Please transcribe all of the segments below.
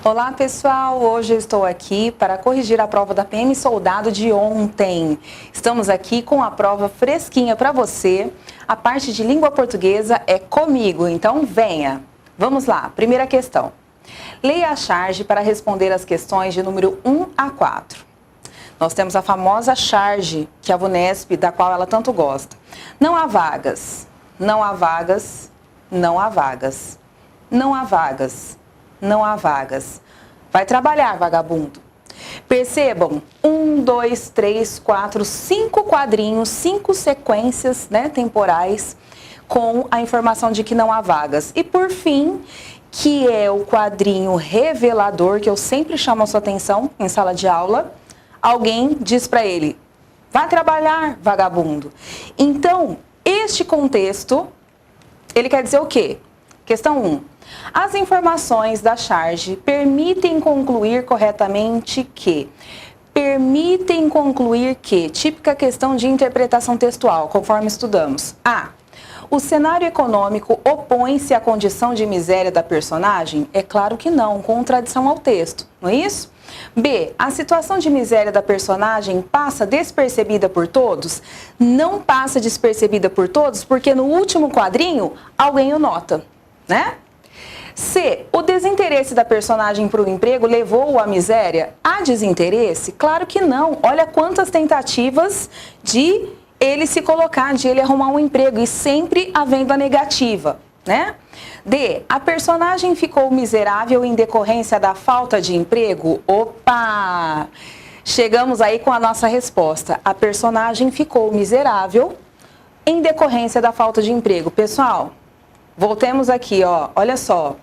Olá pessoal, hoje eu estou aqui para corrigir a prova da PM Soldado de ontem. Estamos aqui com a prova fresquinha para você. A parte de língua portuguesa é comigo, então venha. Vamos lá, primeira questão. Leia a charge para responder as questões de número 1 a 4. Nós temos a famosa charge que a VUNESP, da qual ela tanto gosta. Não há vagas, não há vagas, não há vagas, não há vagas. Não há vagas. Vai trabalhar, vagabundo. Percebam, 1, 2, 3, 4, 5 quadrinhos, 5 sequências, né, temporais com a informação de que não há vagas. E por fim, que é o quadrinho revelador, que eu sempre chamo a sua atenção em sala de aula, alguém diz para ele, vai trabalhar, vagabundo. Então, este contexto, ele quer dizer o quê? Questão 1. As informações da charge permitem concluir corretamente que. Permitem concluir que. Típica questão de interpretação textual, conforme estudamos. A. O cenário econômico opõe-se à condição de miséria da personagem? É claro que não, contradição ao texto, não é isso? B. A situação de miséria da personagem passa despercebida por todos? Não passa despercebida por todos porque no último quadrinho alguém o nota, né? C. O desinteresse da personagem para o emprego levou-o à miséria? Há desinteresse? Claro que não. Olha quantas tentativas de ele se colocar, de ele arrumar um emprego e sempre havendo a negativa, né? D. A personagem ficou miserável em decorrência da falta de emprego? Opa! Chegamos aí com a nossa resposta. A personagem ficou miserável em decorrência da falta de emprego. Pessoal, voltemos aqui, ó. Olha só.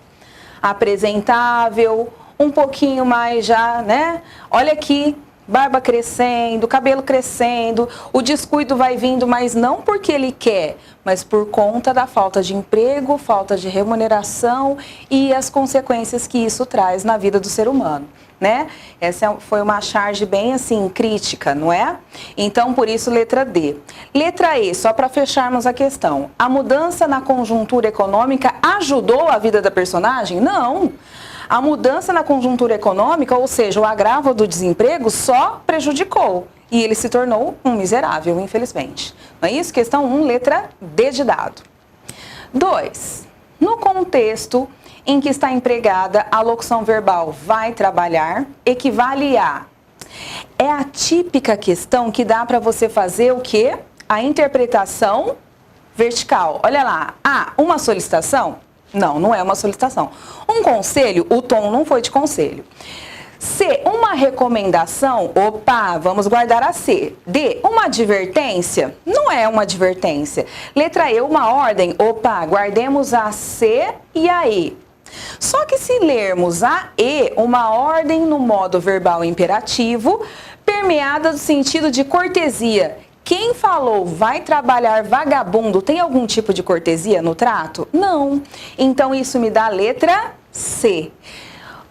Apresentável, um pouquinho mais já, né? Olha aqui, barba crescendo, cabelo crescendo, o descuido vai vindo, mas não porque ele quer, mas por conta da falta de emprego, falta de remuneração e as consequências que isso traz na vida do ser humano, né? Essa foi uma charge bem assim, crítica, não é? Então, por isso, letra D. Letra E, só para fecharmos a questão. A mudança na conjuntura econômica ajudou a vida da personagem? Não. A mudança na conjuntura econômica, ou seja, o agravo do desemprego, só prejudicou. E ele se tornou um miserável, infelizmente. Não é isso? Questão 1, letra D de dado. 2. No contexto em que está empregada a locução verbal vai trabalhar, equivale a. É a típica questão que dá para você fazer o quê? A interpretação vertical. Olha lá. A. Uma solicitação? Não, não é uma solicitação. Um conselho? O tom não foi de conselho. C. Uma recomendação? Opa, vamos guardar a C. D. Uma advertência? Não é uma advertência. Letra E. Uma ordem? Opa, guardemos a C e a E. Só que se lermos a E, uma ordem no modo verbal imperativo, permeada do sentido de cortesia. Quem falou vai trabalhar vagabundo tem algum tipo de cortesia no trato? Não. Então isso me dá a letra C.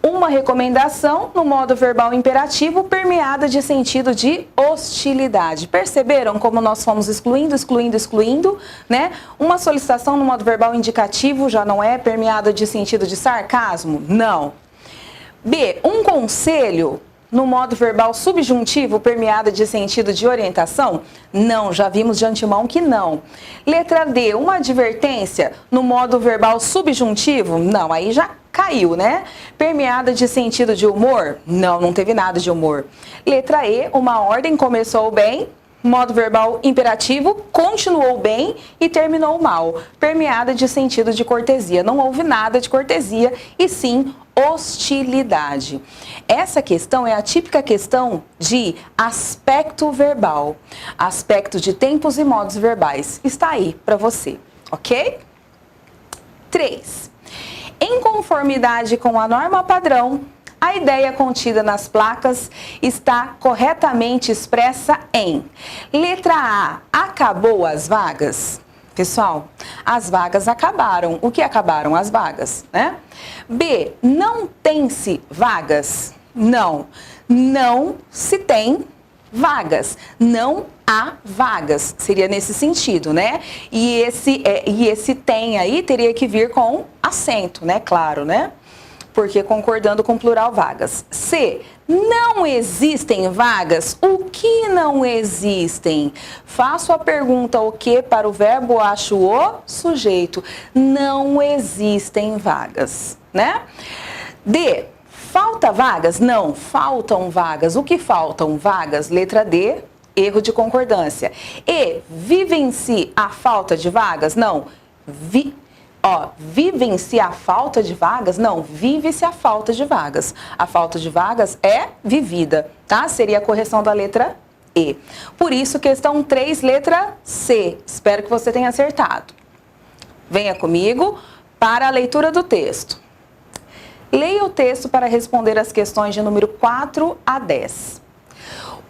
Uma recomendação no modo verbal imperativo permeada de sentido de hostilidade. Perceberam como nós fomos excluindo, né? Uma solicitação no modo verbal indicativo já não é permeada de sentido de sarcasmo? Não. B. Um conselho no modo verbal subjuntivo permeada de sentido de orientação? Não, já vimos de antemão que não. Letra D. Uma advertência no modo verbal subjuntivo? Não, aí já caiu, né? Permeada de sentido de humor? Não, não teve nada de humor. Letra E, uma ordem começou bem, modo verbal imperativo, continuou bem e terminou mal. Permeada de sentido de cortesia. Não houve nada de cortesia e sim hostilidade. Essa questão é a típica questão de aspecto verbal. Aspecto de tempos e modos verbais. Está aí para você, ok? 3. Em conformidade com a norma padrão, a ideia contida nas placas está corretamente expressa em letra A. Acabou as vagas? Pessoal, as vagas acabaram. O que acabaram? As vagas, né? B. Não tem-se vagas? Não. Não se tem vagas. Não há vagas. Seria nesse sentido, né? E esse tem aí teria que vir com acento, né? Claro, né? porque concordando com plural vagas. C, não existem vagas? O que não existem? Faço a pergunta o que para o verbo acho o sujeito. Não existem vagas, né? D, falta vagas? Não, faltam vagas. O que faltam? Vagas. Letra D, erro de concordância. E, vive-se a falta de vagas? Não. Vive-se a falta de vagas? Não, vive-se a falta de vagas. A falta de vagas é vivida, tá? Seria a correção da letra E. Por isso, questão 3, letra C. Espero que você tenha acertado. Venha comigo para a leitura do texto. Leia o texto para responder as questões de número 4 a 10.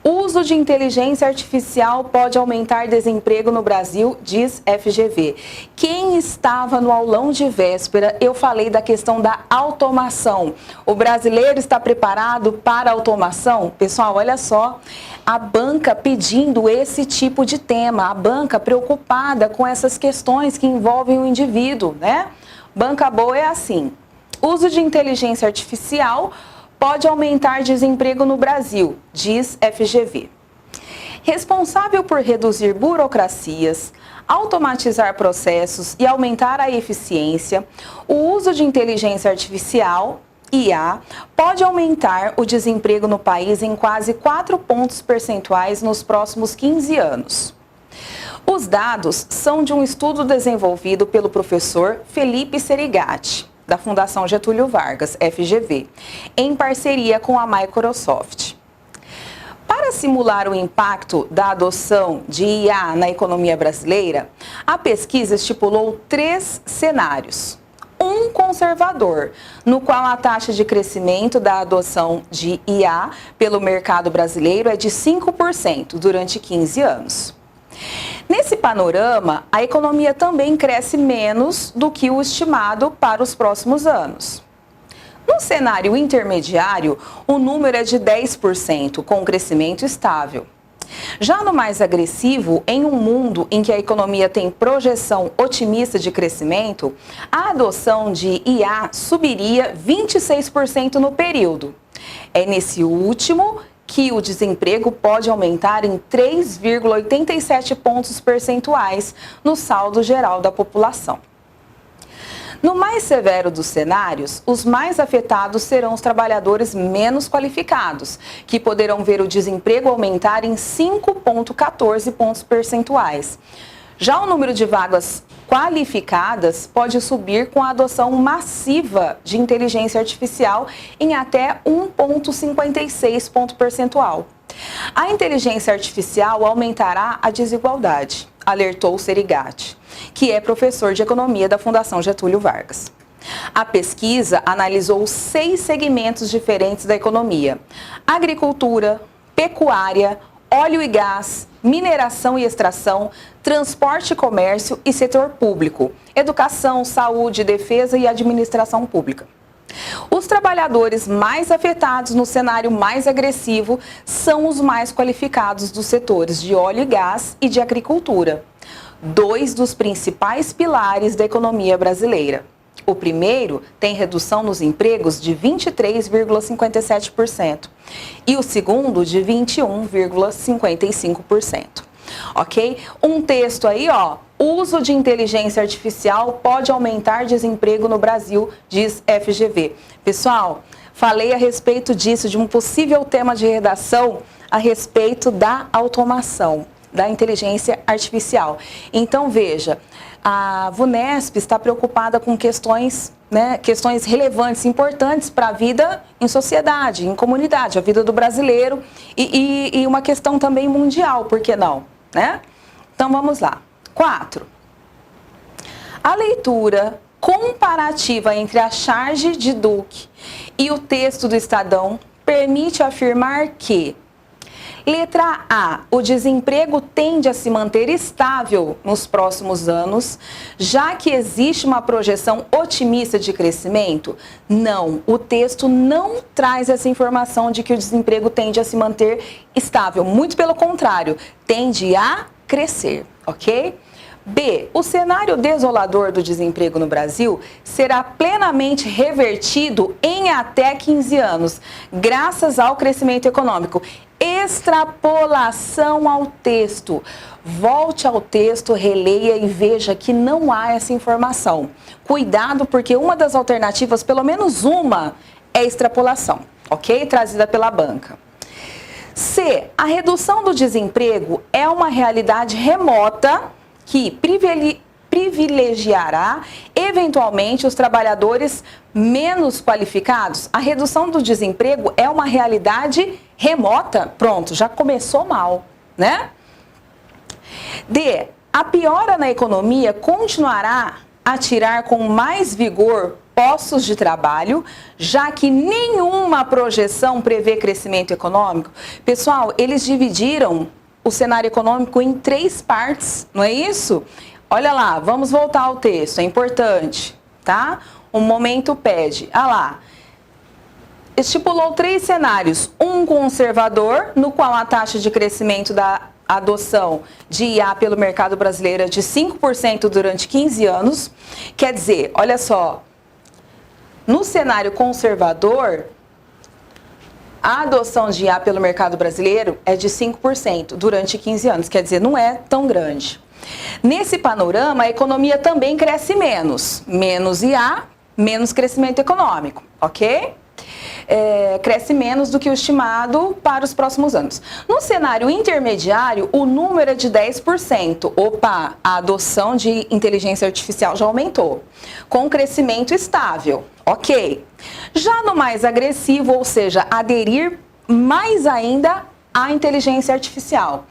Uso de inteligência artificial pode aumentar desemprego no Brasil, diz FGV. Quem estava no aulão de véspera, eu falei da questão da automação. O brasileiro está preparado para a automação? Pessoal, olha só, a banca pedindo esse tipo de tema, a banca preocupada com essas questões que envolvem o indivíduo, né? Banca boa é assim. Uso de inteligência artificial pode aumentar desemprego no Brasil, diz FGV. Responsável por reduzir burocracias, automatizar processos e aumentar a eficiência, o uso de inteligência artificial, IA, pode aumentar o desemprego no país em quase 4 pontos percentuais nos próximos 15 anos. Os dados são de um estudo desenvolvido pelo professor Felipe Serigati, da Fundação Getúlio Vargas, FGV, em parceria com a Microsoft. Para simular o impacto da adoção de IA na economia brasileira, a pesquisa estipulou 3 cenários. Um conservador, no qual a taxa de crescimento da adoção de IA pelo mercado brasileiro é de 5% durante 15 anos. Nesse panorama, a economia também cresce menos do que o estimado para os próximos anos. No cenário intermediário, o número é de 10%, com crescimento estável. Já no mais agressivo, em um mundo em que a economia tem projeção otimista de crescimento, a adoção de IA subiria 26% no período. É nesse último que o desemprego pode aumentar em 3,87 pontos percentuais no saldo geral da população. No mais severo dos cenários, os mais afetados serão os trabalhadores menos qualificados, que poderão ver o desemprego aumentar em 5,14 pontos percentuais. Já o número de vagas qualificadas pode subir com a adoção massiva de inteligência artificial em até 1,56 ponto percentual. A inteligência artificial aumentará a desigualdade, alertou Serigati, que é professor de economia da Fundação Getúlio Vargas. A pesquisa analisou 6 segmentos diferentes da economia: agricultura, pecuária, óleo e gás, mineração e extração, transporte e comércio e setor público, educação, saúde, defesa e administração pública. Os trabalhadores mais afetados no cenário mais agressivo são os mais qualificados dos setores de óleo e gás e de agricultura, 2 dos principais pilares da economia brasileira. O primeiro tem redução nos empregos de 23,57% e o segundo de 21,55%. Ok? Um texto aí, ó. Uso de inteligência artificial pode aumentar desemprego no Brasil, diz FGV. Pessoal, falei a respeito disso, de um possível tema de redação a respeito da automação, da inteligência artificial. Então, veja, a VUNESP está preocupada com questões, questões relevantes, importantes para a vida em sociedade, em comunidade, a vida do brasileiro e uma questão também mundial, por que não? Então, vamos lá. 4. A leitura comparativa entre a charge de Duque e o texto do Estadão permite afirmar que: letra A, o desemprego tende a se manter estável nos próximos anos, já que existe uma projeção otimista de crescimento? Não, o texto não traz essa informação de que o desemprego tende a se manter estável. Muito pelo contrário, tende a crescer, ok? B. O cenário desolador do desemprego no Brasil será plenamente revertido em até 15 anos, graças ao crescimento econômico. Extrapolação ao texto. Volte ao texto, releia e veja que não há essa informação. Cuidado, porque uma das alternativas, pelo menos uma, é extrapolação, ok? Trazida pela banca. C. A redução do desemprego é uma realidade remota que privilegiará eventualmente os trabalhadores menos qualificados. A redução do desemprego é uma realidade remota. Pronto, já começou mal, né? D. A piora na economia continuará a tirar com mais vigor postos de trabalho, já que nenhuma projeção prevê crescimento econômico. Pessoal, eles dividiram o cenário econômico em 3 partes, não é isso? Olha lá, vamos voltar ao texto, é importante, tá? O momento pede. Ah lá, estipulou 3 cenários, um conservador, no qual a taxa de crescimento da adoção de IA pelo mercado brasileiro é de 5% durante 15 anos. Quer dizer, olha só, no cenário conservador, a adoção de IA pelo mercado brasileiro é de 5% durante 15 anos, quer dizer, não é tão grande. Nesse panorama, a economia também cresce menos. Menos IA, menos crescimento econômico, ok? Cresce menos do que o estimado para os próximos anos. No cenário intermediário, o número é de 10%. Opa, a adoção de inteligência artificial já aumentou, com crescimento estável, ok? Já no mais agressivo, ou seja, aderir mais ainda à inteligência artificial.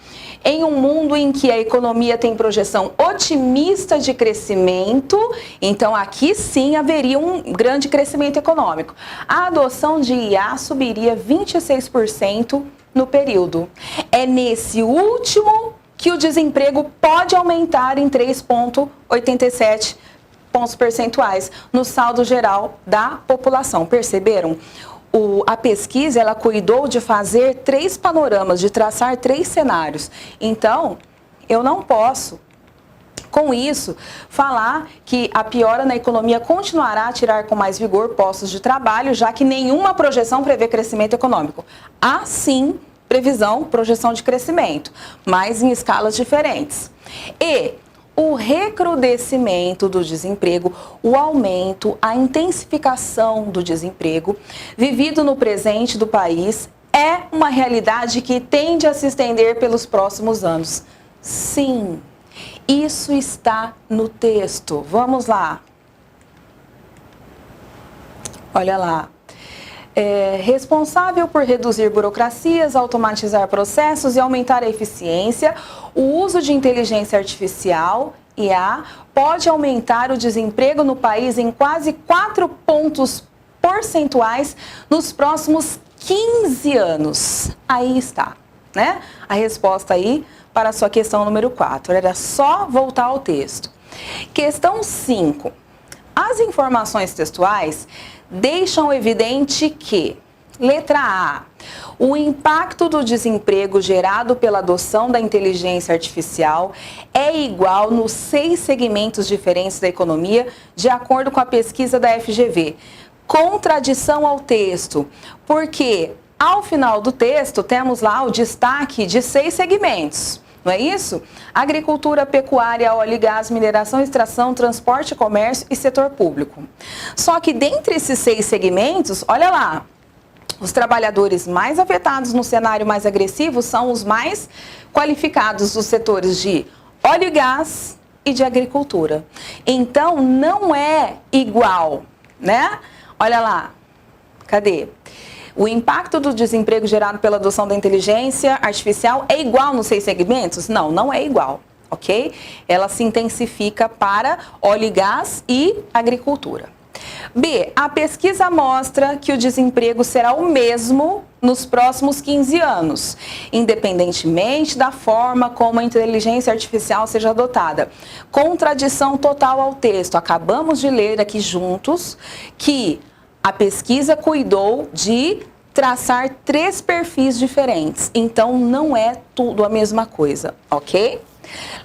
Em um mundo em que a economia tem projeção otimista de crescimento, então aqui sim haveria um grande crescimento econômico. A adoção de IA subiria 26% no período. É nesse último que o desemprego pode aumentar em 3,87 pontos percentuais no saldo geral da população. Perceberam? A pesquisa, ela cuidou de fazer 3 panoramas, de traçar 3 cenários. Então, eu não posso, com isso, falar que a piora na economia continuará a tirar com mais vigor postos de trabalho, já que nenhuma projeção prevê crescimento econômico. Há sim previsão, projeção de crescimento, mas em escalas diferentes. E o recrudescimento do desemprego, o aumento, a intensificação do desemprego vivido no presente do país é uma realidade que tende a se estender pelos próximos anos. Sim, isso está no texto. Vamos lá. Olha lá. Responsável por reduzir burocracias, automatizar processos e aumentar a eficiência, o uso de inteligência artificial, IA, pode aumentar o desemprego no país em quase 4 pontos percentuais nos próximos 15 anos. Aí está, né? A resposta aí para a sua questão número 4. Era só voltar ao texto. Questão 5. As informações textuais deixam evidente que, letra A, o impacto do desemprego gerado pela adoção da inteligência artificial é igual nos 6 segmentos diferentes da economia, de acordo com a pesquisa da FGV. Contradição ao texto, porque ao final do texto temos lá o destaque de 6 segmentos. Não é isso? Agricultura, pecuária, óleo e gás, mineração, extração, transporte, comércio e setor público. Só que dentre esses 6 segmentos, olha lá, os trabalhadores mais afetados no cenário mais agressivo são os mais qualificados dos setores de óleo e gás e de agricultura. Então, não é igual, né? Olha lá, cadê? O impacto do desemprego gerado pela adoção da inteligência artificial é igual nos 6 segmentos? Não, não é igual, ok? Ela se intensifica para óleo e gás e agricultura. B, a pesquisa mostra que o desemprego será o mesmo nos próximos 15 anos, independentemente da forma como a inteligência artificial seja adotada. Contradição total ao texto. Acabamos de ler aqui juntos que a pesquisa cuidou de traçar 3 perfis diferentes, então não é tudo a mesma coisa, ok?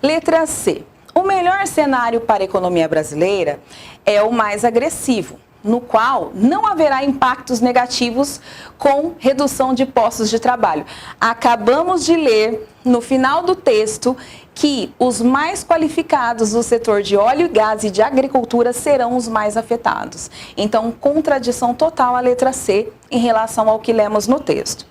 Letra C. O melhor cenário para a economia brasileira é o mais agressivo, no qual não haverá impactos negativos com redução de postos de trabalho. Acabamos de ler no final do texto que os mais qualificados do setor de óleo e gás e de agricultura serão os mais afetados. Então, contradição total a letra C em relação ao que lemos no texto.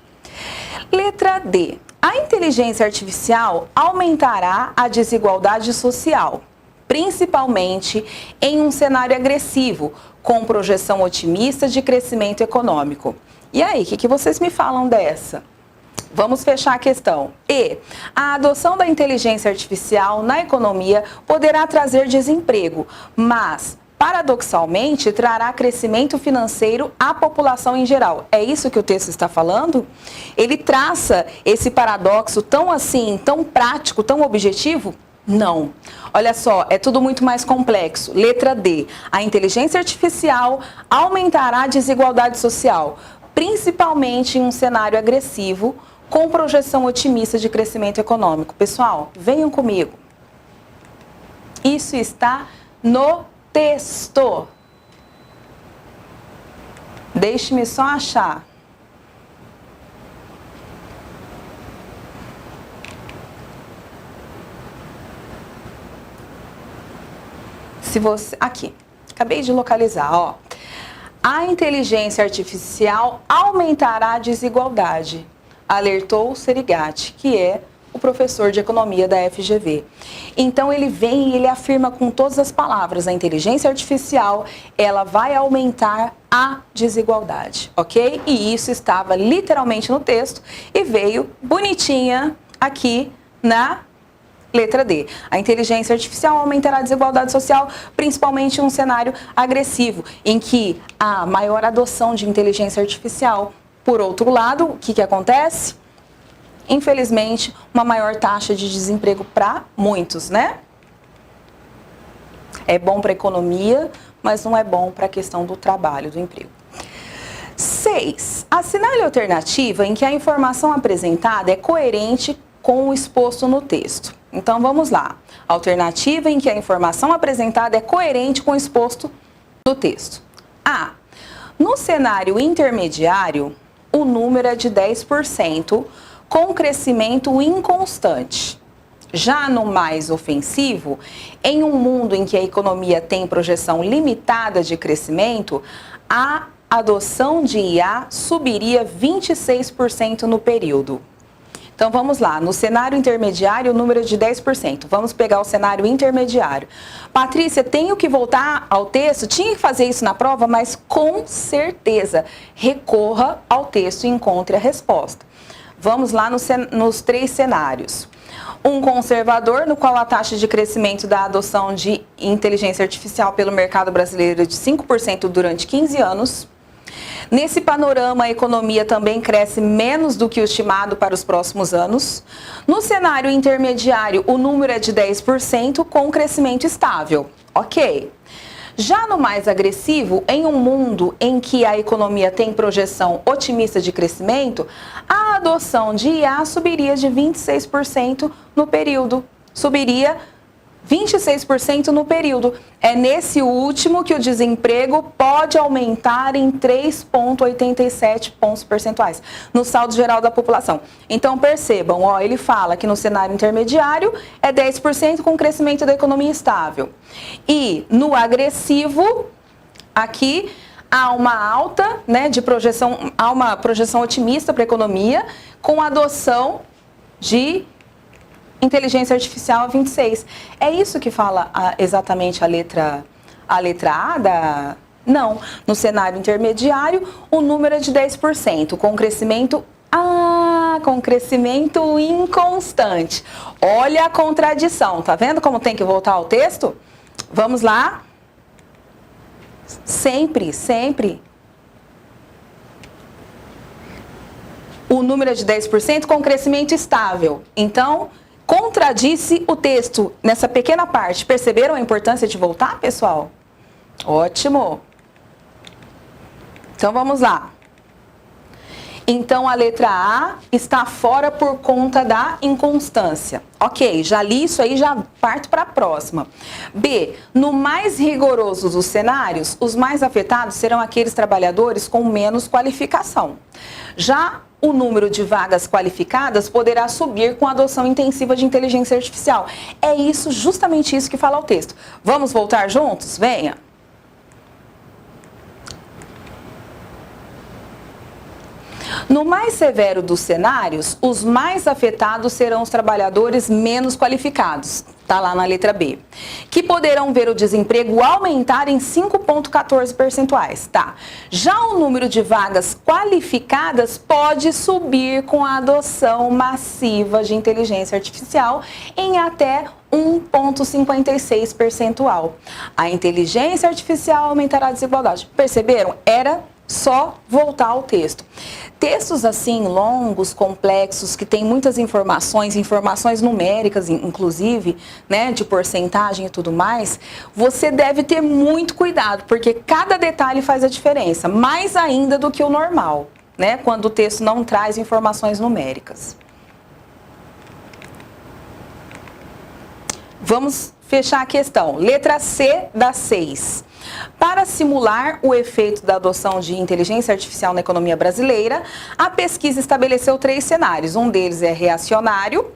Letra D. A inteligência artificial aumentará a desigualdade social, principalmente em um cenário agressivo, com projeção otimista de crescimento econômico. E aí, o que vocês me falam dessa? Vamos fechar a questão. E a adoção da inteligência artificial na economia poderá trazer desemprego, mas, paradoxalmente, trará crescimento financeiro à população em geral. É isso que o texto está falando? Ele traça esse paradoxo tão assim, tão prático, tão objetivo? Não. Olha só, é tudo muito mais complexo. Letra D. A inteligência artificial aumentará a desigualdade social, principalmente em um cenário agressivo, com projeção otimista de crescimento econômico. Pessoal, venham comigo. Isso está no texto. Deixe-me só achar. Se você... Aqui. Acabei de localizar, ó. A inteligência artificial aumentará a desigualdade, alertou o Serigati, que é o professor de economia da FGV. Então ele vem e ele afirma com todas as palavras, a inteligência artificial, ela vai aumentar a desigualdade, ok? E isso estava literalmente no texto e veio bonitinha aqui na letra D. A inteligência artificial aumentará a desigualdade social, principalmente em um cenário agressivo, em que há maior adoção de inteligência artificial. Por outro lado, o que acontece? Infelizmente, uma maior taxa de desemprego para muitos, né? É bom para a economia, mas não é bom para a questão do trabalho, do emprego. 6. Assinale a alternativa em que a informação apresentada é coerente com o exposto no texto. Então, vamos lá. Alternativa em que a informação apresentada é coerente com o exposto no texto. A. No cenário intermediário, o número é de 10%, com crescimento inconstante. Já no mais ofensivo, em um mundo em que a economia tem projeção limitada de crescimento, a adoção de IA subiria 26% no período. Então, vamos lá. No cenário intermediário, o número é de 10%. Vamos pegar o cenário intermediário. Patrícia, tenho que voltar ao texto? Tinha que fazer isso na prova, mas com certeza, recorra ao texto e encontre a resposta. Vamos lá nos 3 cenários. Um conservador, no qual a taxa de crescimento da adoção de inteligência artificial pelo mercado brasileiro é de 5% durante 15 anos. Nesse panorama, a economia também cresce menos do que o estimado para os próximos anos. No cenário intermediário, o número é de 10%, com crescimento estável. Ok. Já no mais agressivo, em um mundo em que a economia tem projeção otimista de crescimento, a adoção de IA subiria de 26% no período. Subiria 26% no período. É nesse último que o desemprego pode aumentar em 3,87 pontos percentuais no saldo geral da população. Então percebam, ó, ele fala que no cenário intermediário é 10% com crescimento da economia estável. E no agressivo, aqui há uma alta, né, de projeção, há uma projeção otimista para a economia com adoção de inteligência artificial a 26. É isso que fala exatamente a letra A da... Não. No cenário intermediário, o número é de 10%, com crescimento... com crescimento inconstante. Olha a contradição. Tá vendo como tem que voltar ao texto? Vamos lá. Sempre, sempre. O número é de 10% com crescimento estável. Então, contradisse o texto nessa pequena parte. Perceberam a importância de voltar, pessoal? Ótimo. Então, vamos lá. Então, a letra A está fora por conta da inconstância. Ok, já li isso aí, já parto para a próxima. B, no mais rigoroso dos cenários, os mais afetados serão aqueles trabalhadores com menos qualificação. Já o número de vagas qualificadas poderá subir com a adoção intensiva de inteligência artificial. É isso, justamente isso que fala o texto. Vamos voltar juntos? Venha! No mais severo dos cenários, os mais afetados serão os trabalhadores menos qualificados, está lá na letra B, que poderão ver o desemprego aumentar em 5,14 percentuais, tá? Já o número de vagas qualificadas pode subir com a adoção massiva de inteligência artificial em até 1,56 percentual. A inteligência artificial aumentará a desigualdade. Perceberam? Era só voltar ao texto. Textos assim, longos, complexos, que tem muitas informações numéricas, inclusive, né, de porcentagem e tudo mais, você deve ter muito cuidado, porque cada detalhe faz a diferença, mais ainda do que o normal, né, quando o texto não traz informações numéricas. Vamos fechar a questão. Letra C da 6. Para simular o efeito da adoção de inteligência artificial na economia brasileira, a pesquisa estabeleceu 3 cenários. Um deles é reacionário,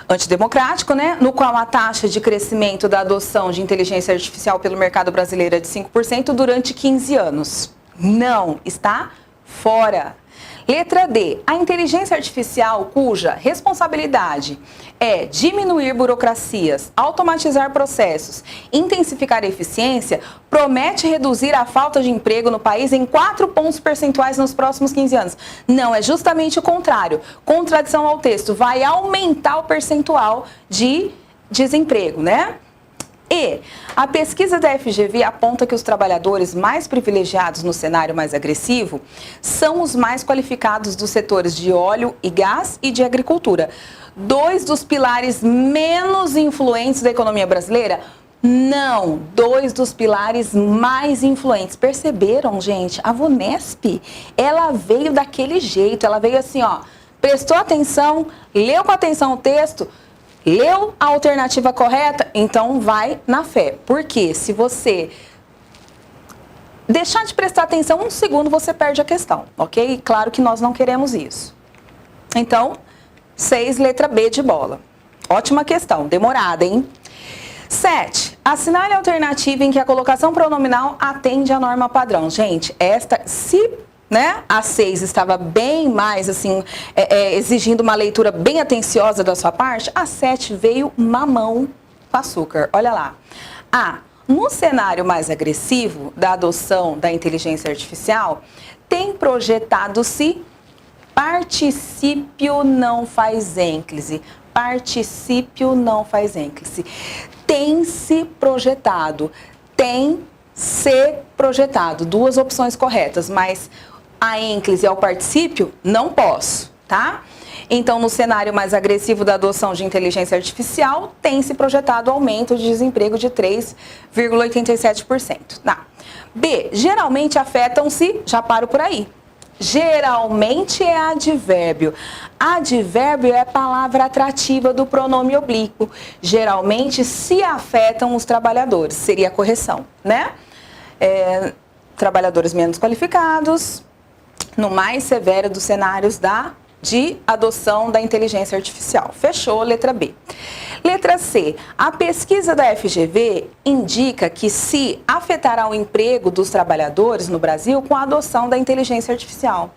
antidemocrático, né? No qual a taxa de crescimento da adoção de inteligência artificial pelo mercado brasileiro é de 5% durante 15 anos. Não, está fora. Letra D, a inteligência artificial cuja responsabilidade é diminuir burocracias, automatizar processos, intensificar a eficiência, promete reduzir a falta de emprego no país em 4 pontos percentuais nos próximos 15 anos. Não, é justamente o contrário. Contradição ao texto, vai aumentar o percentual de desemprego, né? E a pesquisa da FGV aponta que os trabalhadores mais privilegiados no cenário mais agressivo são os mais qualificados dos setores de óleo e gás e de agricultura. 2 dos pilares menos influentes da economia brasileira? Não, 2 dos pilares mais influentes. Perceberam, gente? A Vunesp, ela veio daquele jeito, ela veio assim, ó, prestou atenção, leu com atenção o texto, leu a alternativa correta, então vai na fé. Porque se você deixar de prestar atenção 1 segundo, você perde a questão, ok? Claro que nós não queremos isso. Então, 6, letra B de bola. Ótima questão, demorada, hein? 7. Assinale a alternativa em que a colocação pronominal atende à norma padrão. Gente, esta, né, a 6 estava bem mais, assim, exigindo uma leitura bem atenciosa da sua parte, a 7 veio mamão com açúcar. Olha lá. A. No cenário mais agressivo da adoção da inteligência artificial, tem projetado-se particípio não faz ênclise. Particípio não faz ênclise. Tem se projetado. Tem se projetado. 2 opções corretas, mas a ênclise ao particípio, não posso, tá? Então, no cenário mais agressivo da adoção de inteligência artificial, tem se projetado aumento de desemprego de 3,87%. Tá. B, geralmente afetam-se, já paro por aí. Geralmente é advérbio. Advérbio é a palavra atrativa do pronome oblíquo. Geralmente se afetam os trabalhadores, seria a correção, né? Trabalhadores menos qualificados, no mais severo dos cenários de adoção da inteligência artificial. Fechou, letra B. Letra C. A pesquisa da FGV indica que se afetará o emprego dos trabalhadores no Brasil com a adoção da inteligência artificial.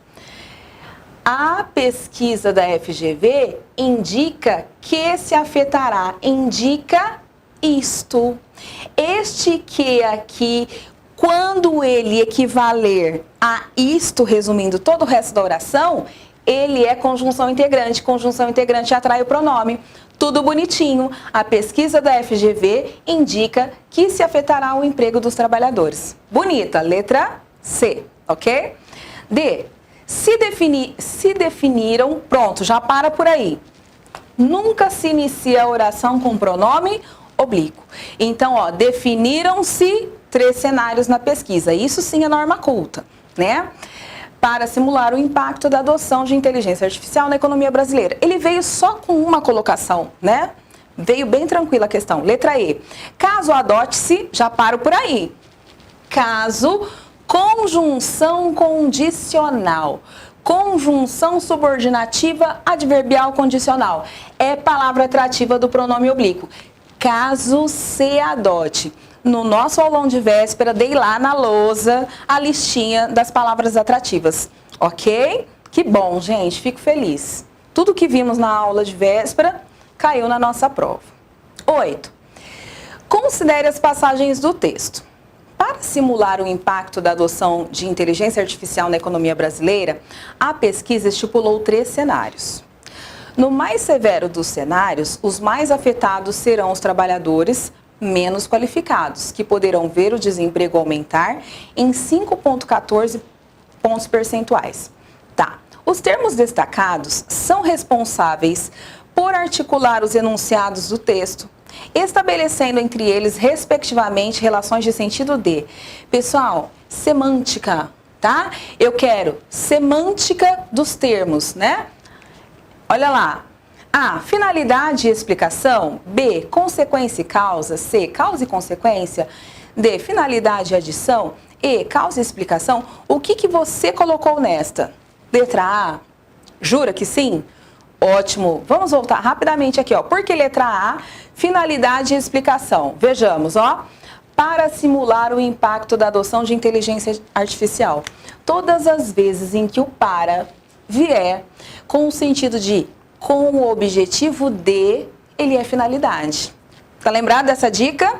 A pesquisa da FGV indica que se afetará, indica isto. Este que aqui, quando ele equivaler a isto, resumindo todo o resto da oração, ele é conjunção integrante. Conjunção integrante atrai o pronome. Tudo bonitinho. A pesquisa da FGV indica que se afetará o emprego dos trabalhadores. Bonita. Letra C, ok? D. Se definiram, pronto, já para por aí. Nunca se inicia a oração com pronome oblíquo. Então, ó, definiram-se 3 cenários na pesquisa. Isso sim é norma culta, né? para simular o impacto da adoção de inteligência artificial na economia brasileira. Ele veio só com uma colocação, né? Veio bem tranquila a questão. Letra E. Caso adote-se, já paro por aí. Caso, conjunção condicional. Conjunção subordinativa adverbial condicional. É palavra atrativa do pronome oblíquo. Caso se adote. No nosso aulão de véspera, dei lá na lousa a listinha das palavras atrativas. Ok? Que bom, gente. Fico feliz. Tudo que vimos na aula de véspera caiu na nossa prova. 8. Considere as passagens do texto. Para simular o impacto da adoção de inteligência artificial na economia brasileira, a pesquisa estipulou 3 cenários. No mais severo dos cenários, os mais afetados serão os trabalhadores menos qualificados, que poderão ver o desemprego aumentar em 5,14 pontos percentuais. Tá. Os termos destacados são responsáveis por articular os enunciados do texto, estabelecendo entre eles, respectivamente, relações de sentido de. Pessoal, semântica, tá? Eu quero semântica dos termos, né? Olha lá. A, finalidade e explicação. B, consequência e causa. C, causa e consequência. D, finalidade e adição. E, causa e explicação. O que você colocou nesta? Letra A. Jura que sim? Ótimo. Vamos voltar rapidamente aqui, ó. Por que letra A? Finalidade e explicação. Vejamos, ó. Para simular o impacto da adoção de inteligência artificial. Todas as vezes em que o para vier com o sentido de com o objetivo de, ele é finalidade. Tá lembrado dessa dica?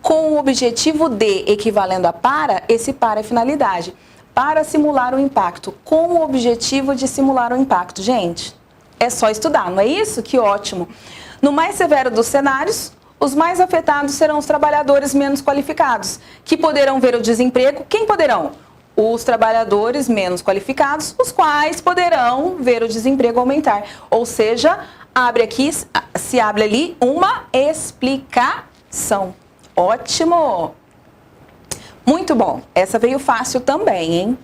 Com o objetivo de equivalendo a para, esse para é finalidade. Para simular o impacto, com o objetivo de simular o impacto. Gente, é só estudar, não é isso? Que ótimo. No mais severo dos cenários, os mais afetados serão os trabalhadores menos qualificados, que poderão ver o desemprego. Quem poderão? Os trabalhadores menos qualificados, os quais poderão ver o desemprego aumentar. Ou seja, se abre ali uma explicação. Ótimo! Muito bom. Essa veio fácil também, hein?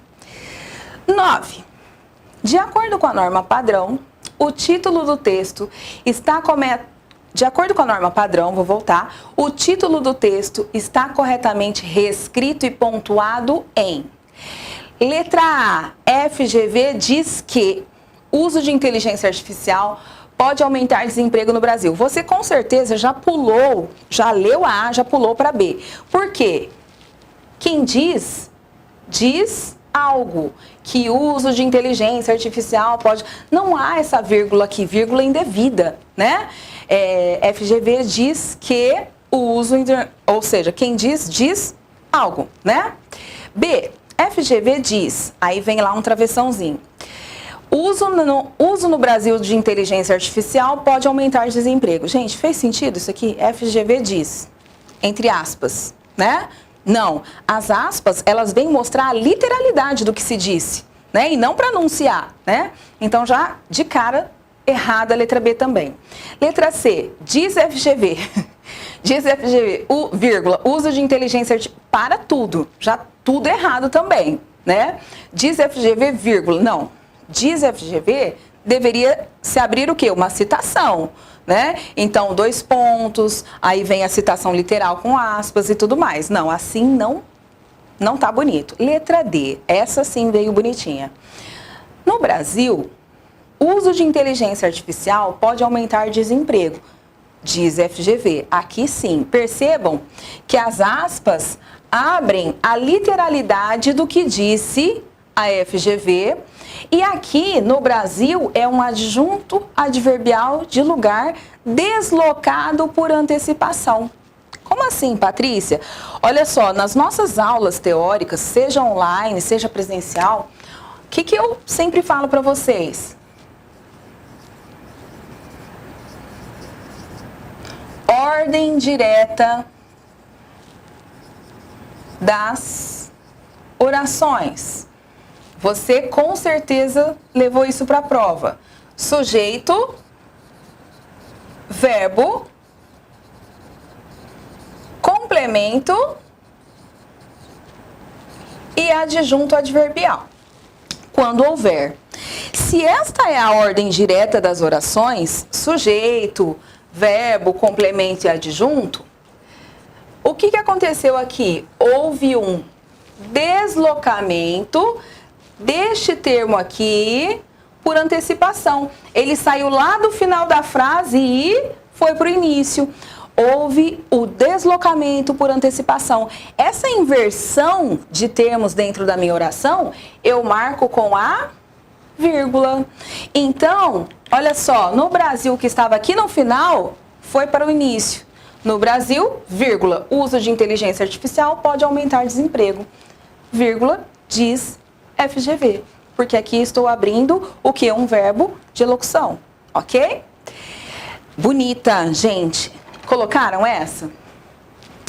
9. De acordo com a norma padrão, o título do texto está De acordo com a norma padrão, vou voltar, o título do texto está corretamente reescrito e pontuado em... Letra A, FGV diz que uso de inteligência artificial pode aumentar desemprego no Brasil. Você com certeza já pulou, já leu A, já pulou para B. Por quê? Quem diz algo, que o uso de inteligência artificial pode... Não há essa vírgula aqui, vírgula indevida, né? FGV diz que o uso... Ou seja, quem diz algo, né? B, FGV diz... Aí vem lá um travessãozinho. Uso no Brasil de inteligência artificial pode aumentar desemprego. Gente, fez sentido isso aqui? FGV diz, entre aspas, né? Não, as aspas, elas vêm mostrar a literalidade do que se disse, né? E não para anunciar, né? Então, já de cara, errada a letra B também. Letra C, diz FGV. Diz FGV, vírgula, uso de inteligência artificial, para tudo. Já tudo errado também, né? Diz FGV, vírgula, não. Diz FGV, deveria se abrir o quê? Uma citação, né? Então, 2 pontos, aí vem a citação literal com aspas e tudo mais. Não, assim não tá bonito. Letra D, essa sim veio bonitinha. No Brasil, o uso de inteligência artificial pode aumentar desemprego, diz FGV. Aqui sim, percebam que as aspas abrem a literalidade do que disse a FGV. E aqui no Brasil é um adjunto adverbial de lugar deslocado por antecipação. Como assim, Patrícia? Olha só, nas nossas aulas teóricas, seja online, seja presencial, o que eu sempre falo para vocês? Ordem direta das orações. Você com certeza levou isso para a prova. Sujeito, verbo, complemento e adjunto adverbial. quando houver. Se esta é a ordem direta das orações, sujeito, verbo, complemento e adjunto, o que aconteceu aqui? Houve um deslocamento deste termo aqui por antecipação. Ele saiu lá do final da frase e foi para o início. Houve o deslocamento por antecipação. Essa inversão de termos dentro da minha oração, eu marco com a vírgula. Então, olha só, no Brasil que estava aqui no final, foi para o início. No Brasil, vírgula, uso de inteligência artificial pode aumentar desemprego. Vírgula, diz FGV. Porque aqui estou abrindo o que? Um verbo de locução, ok? Bonita, gente. Colocaram essa?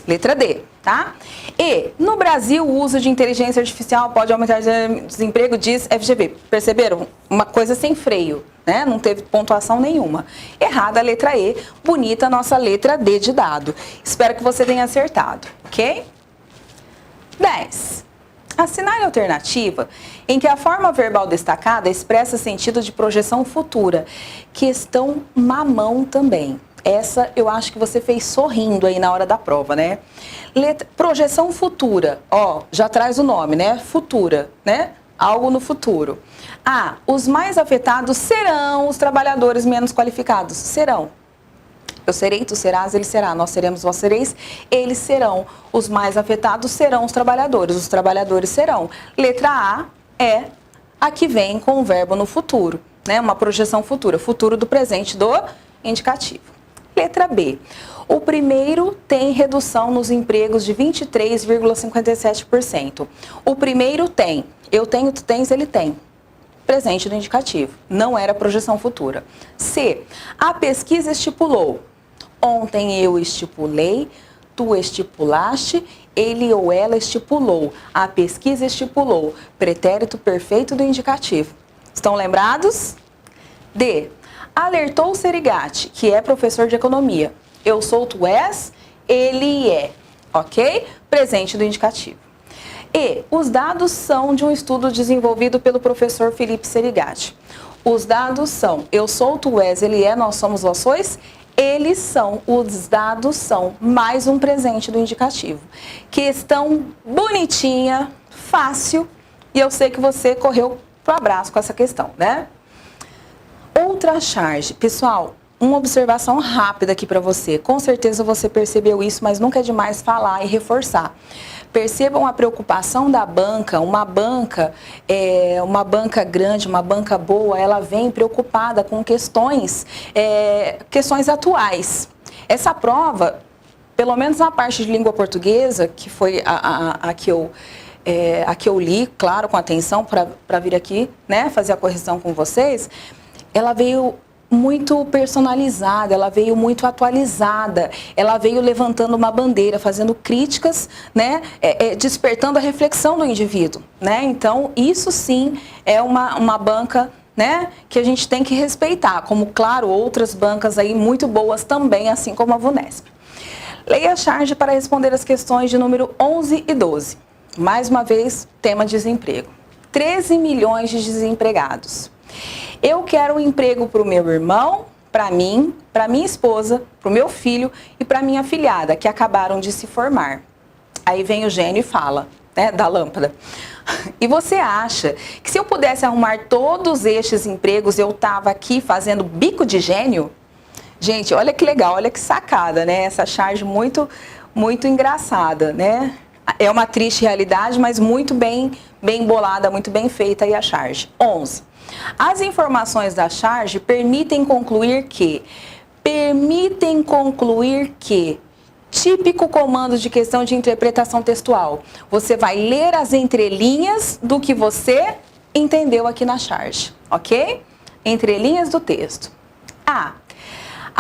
Letra D, tá? E, no Brasil, o uso de inteligência artificial pode aumentar desemprego, diz FGV. Perceberam? Uma coisa sem freio, né? Não teve pontuação nenhuma. Errada a letra E, bonita a nossa letra D de dado. Espero que você tenha acertado, ok? 10. Assinale a alternativa em que a forma verbal destacada expressa sentido de projeção futura. Questão mamão também. Essa eu acho que você fez sorrindo aí na hora da prova, né? Projeção futura, ó, já traz o nome, né? Futura, né? Algo no futuro. Ah, os mais afetados serão os trabalhadores menos qualificados. Serão. Eu serei, tu serás, ele será. Nós seremos, vós sereis, eles serão. Os mais afetados serão os trabalhadores serão. Letra A é a que vem com o verbo no futuro, né? Uma projeção futura, futuro do presente do indicativo. Letra B. O primeiro tem redução nos empregos de 23,57%. O primeiro tem. Eu tenho, tu tens, ele tem. Presente do indicativo. Não era projeção futura. C. A pesquisa estipulou. Ontem eu estipulei, tu estipulaste, ele ou ela estipulou. A pesquisa estipulou. Pretérito perfeito do indicativo. Estão lembrados? D. Alertou o Serigati, que é professor de economia. Eu sou, tu és, ele é. Ok? Presente do indicativo. E os dados são de um estudo desenvolvido pelo professor Felipe Serigati. Os dados são eu sou, tu és, ele é, nós somos, vós sois. Eles são, os dados são, mais um presente do indicativo. Questão bonitinha, fácil, e eu sei que você correu pro abraço com essa questão, né? Outra charge. Pessoal, uma observação rápida aqui para você. Com certeza você percebeu isso, mas nunca é demais falar e reforçar. Percebam a preocupação da banca. Uma banca grande, uma banca boa, ela vem preocupada com questões atuais. Essa prova, pelo menos na parte de língua portuguesa, que foi a que eu li, claro, com atenção para vir aqui, né, fazer a correção com vocês, ela veio muito personalizada, ela veio muito atualizada, ela veio levantando uma bandeira, fazendo críticas, né, despertando a reflexão do indivíduo, né? Então, isso sim é uma banca, né, que a gente tem que respeitar, como, claro, outras bancas aí muito boas também, assim como a VUNESP. Leia a charge para responder as questões de número 11 e 12. Mais uma vez, tema desemprego. 13 milhões de desempregados. Eu quero um emprego para o meu irmão, para mim, para minha esposa, para o meu filho e para minha afilhada, que acabaram de se formar. Aí vem o gênio e fala, né, da lâmpada. E você acha que se eu pudesse arrumar todos estes empregos, eu estava aqui fazendo bico de gênio? Gente, olha que legal, olha que sacada, né? Essa charge muito, muito engraçada, né? É uma triste realidade, mas muito bem bolada, muito bem feita aí a charge. 11. As informações da charge permitem concluir que típico comando de questão de interpretação textual. Você vai ler as entrelinhas do que você entendeu aqui na charge, ok? Entrelinhas do texto. A.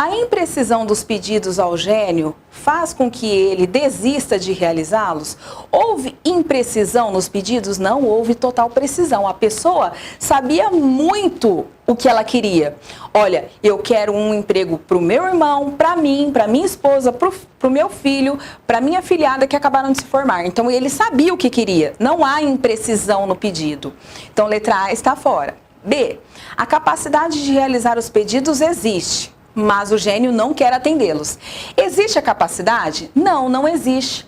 A imprecisão dos pedidos ao gênio faz com que ele desista de realizá-los? Houve imprecisão nos pedidos? Não houve total precisão. A pessoa sabia muito o que ela queria. Olha, eu quero um emprego para o meu irmão, para mim, para minha esposa, para o meu filho, para minha filhada que acabaram de se formar. Então, ele sabia o que queria. Não há imprecisão no pedido. Então, letra A está fora. B, a capacidade de realizar os pedidos existe, mas o gênio não quer atendê-los. Existe a capacidade? Não, não existe.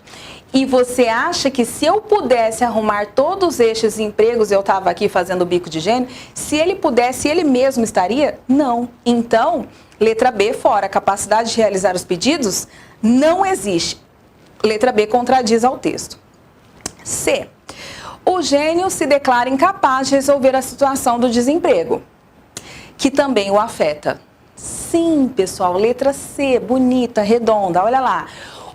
E você acha que se eu pudesse arrumar todos estes empregos, eu estava aqui fazendo o bico de gênio, se ele pudesse, ele mesmo estaria? Não. Então, letra B fora, a capacidade de realizar os pedidos não existe. Letra B contradiz ao texto. C, o gênio se declara incapaz de resolver a situação do desemprego, que também o afeta. Sim, pessoal, letra C, bonita, redonda, olha lá.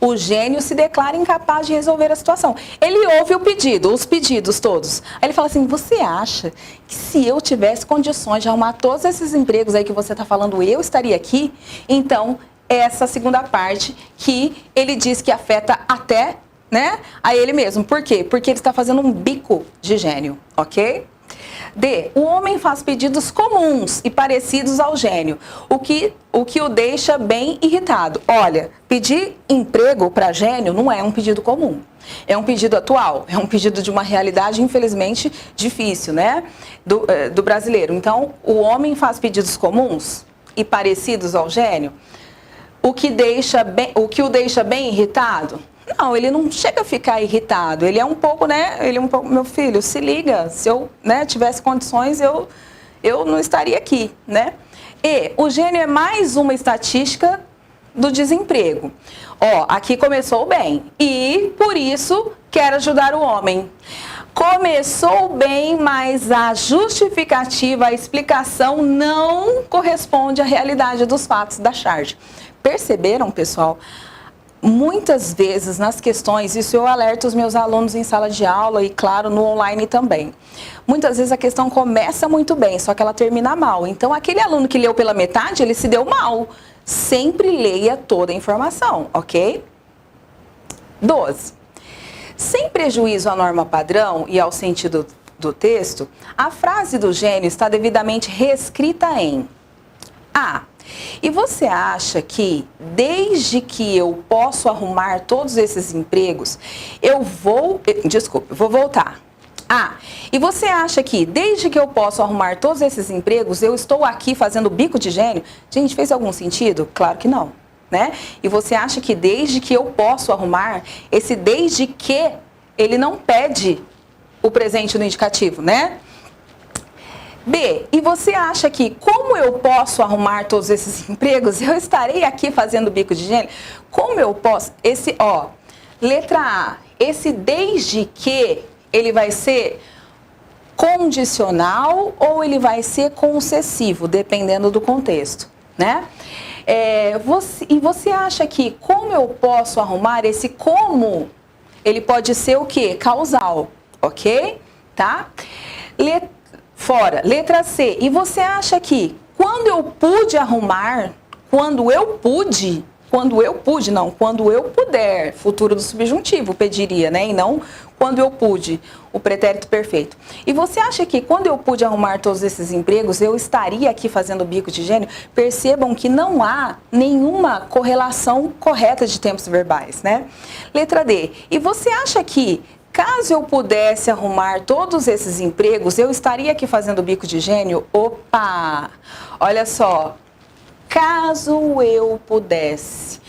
O gênio se declara incapaz de resolver a situação. Ele ouve o pedido, os pedidos todos. Aí ele fala assim, você acha que se eu tivesse condições de arrumar todos esses empregos aí que você está falando, eu estaria aqui? Então, essa segunda parte que ele diz que afeta até, né, a ele mesmo. Por quê? Porque ele está fazendo um bico de gênio, ok? D, o homem faz pedidos comuns e parecidos ao gênio, o que o deixa bem irritado. Olha, pedir emprego para gênio não é um pedido comum. É um pedido atual, é um pedido de uma realidade, infelizmente, difícil, né, do brasileiro. Então, o homem faz pedidos comuns e parecidos ao gênio, o que o deixa bem irritado. Não, ele não chega a ficar irritado, ele é um pouco, né, meu filho, se liga, se eu, né, tivesse condições, eu não estaria aqui, né? E o gênio é mais uma estatística do desemprego. Ó, aqui começou bem e, por isso, quer ajudar o homem. Começou bem, mas a justificativa, a explicação não corresponde à realidade dos fatos da charge. Perceberam, pessoal? Muitas vezes nas questões, isso eu alerto os meus alunos em sala de aula e, claro, no online também. Muitas vezes a questão começa muito bem, só que ela termina mal. Então, aquele aluno que leu pela metade, ele se deu mal. Sempre leia toda a informação, ok? 12. Sem prejuízo à norma padrão e ao sentido do texto, a frase do gênio está devidamente reescrita em A. E você acha que, desde que eu posso arrumar todos esses empregos, vou voltar. E você acha que, desde que eu posso arrumar todos esses empregos, eu estou aqui fazendo bico de gênio? Gente, fez algum sentido? Claro que não, né? E você acha que, desde que eu posso arrumar, esse desde que, ele não pede o presente no indicativo, né? B, e você acha que, como eu posso arrumar todos esses empregos, eu estarei aqui fazendo bico de gênio? Como eu posso? Letra A, esse desde que, ele vai ser condicional ou ele vai ser concessivo, dependendo do contexto, né? Você acha que, como eu posso arrumar, esse como, ele pode ser o quê? Causal, ok? Tá? Fora, letra C. E você acha que quando eu puder, futuro do subjuntivo pediria, né? E não quando eu pude, o pretérito perfeito. E você acha que quando eu pude arrumar todos esses empregos, eu estaria aqui fazendo bico de gênio? Percebam que não há nenhuma correlação correta de tempos verbais, né? Letra D. E você acha que, caso eu pudesse arrumar todos esses empregos, eu estaria aqui fazendo bico de gênio? Opa! Olha só. Caso eu pudesse.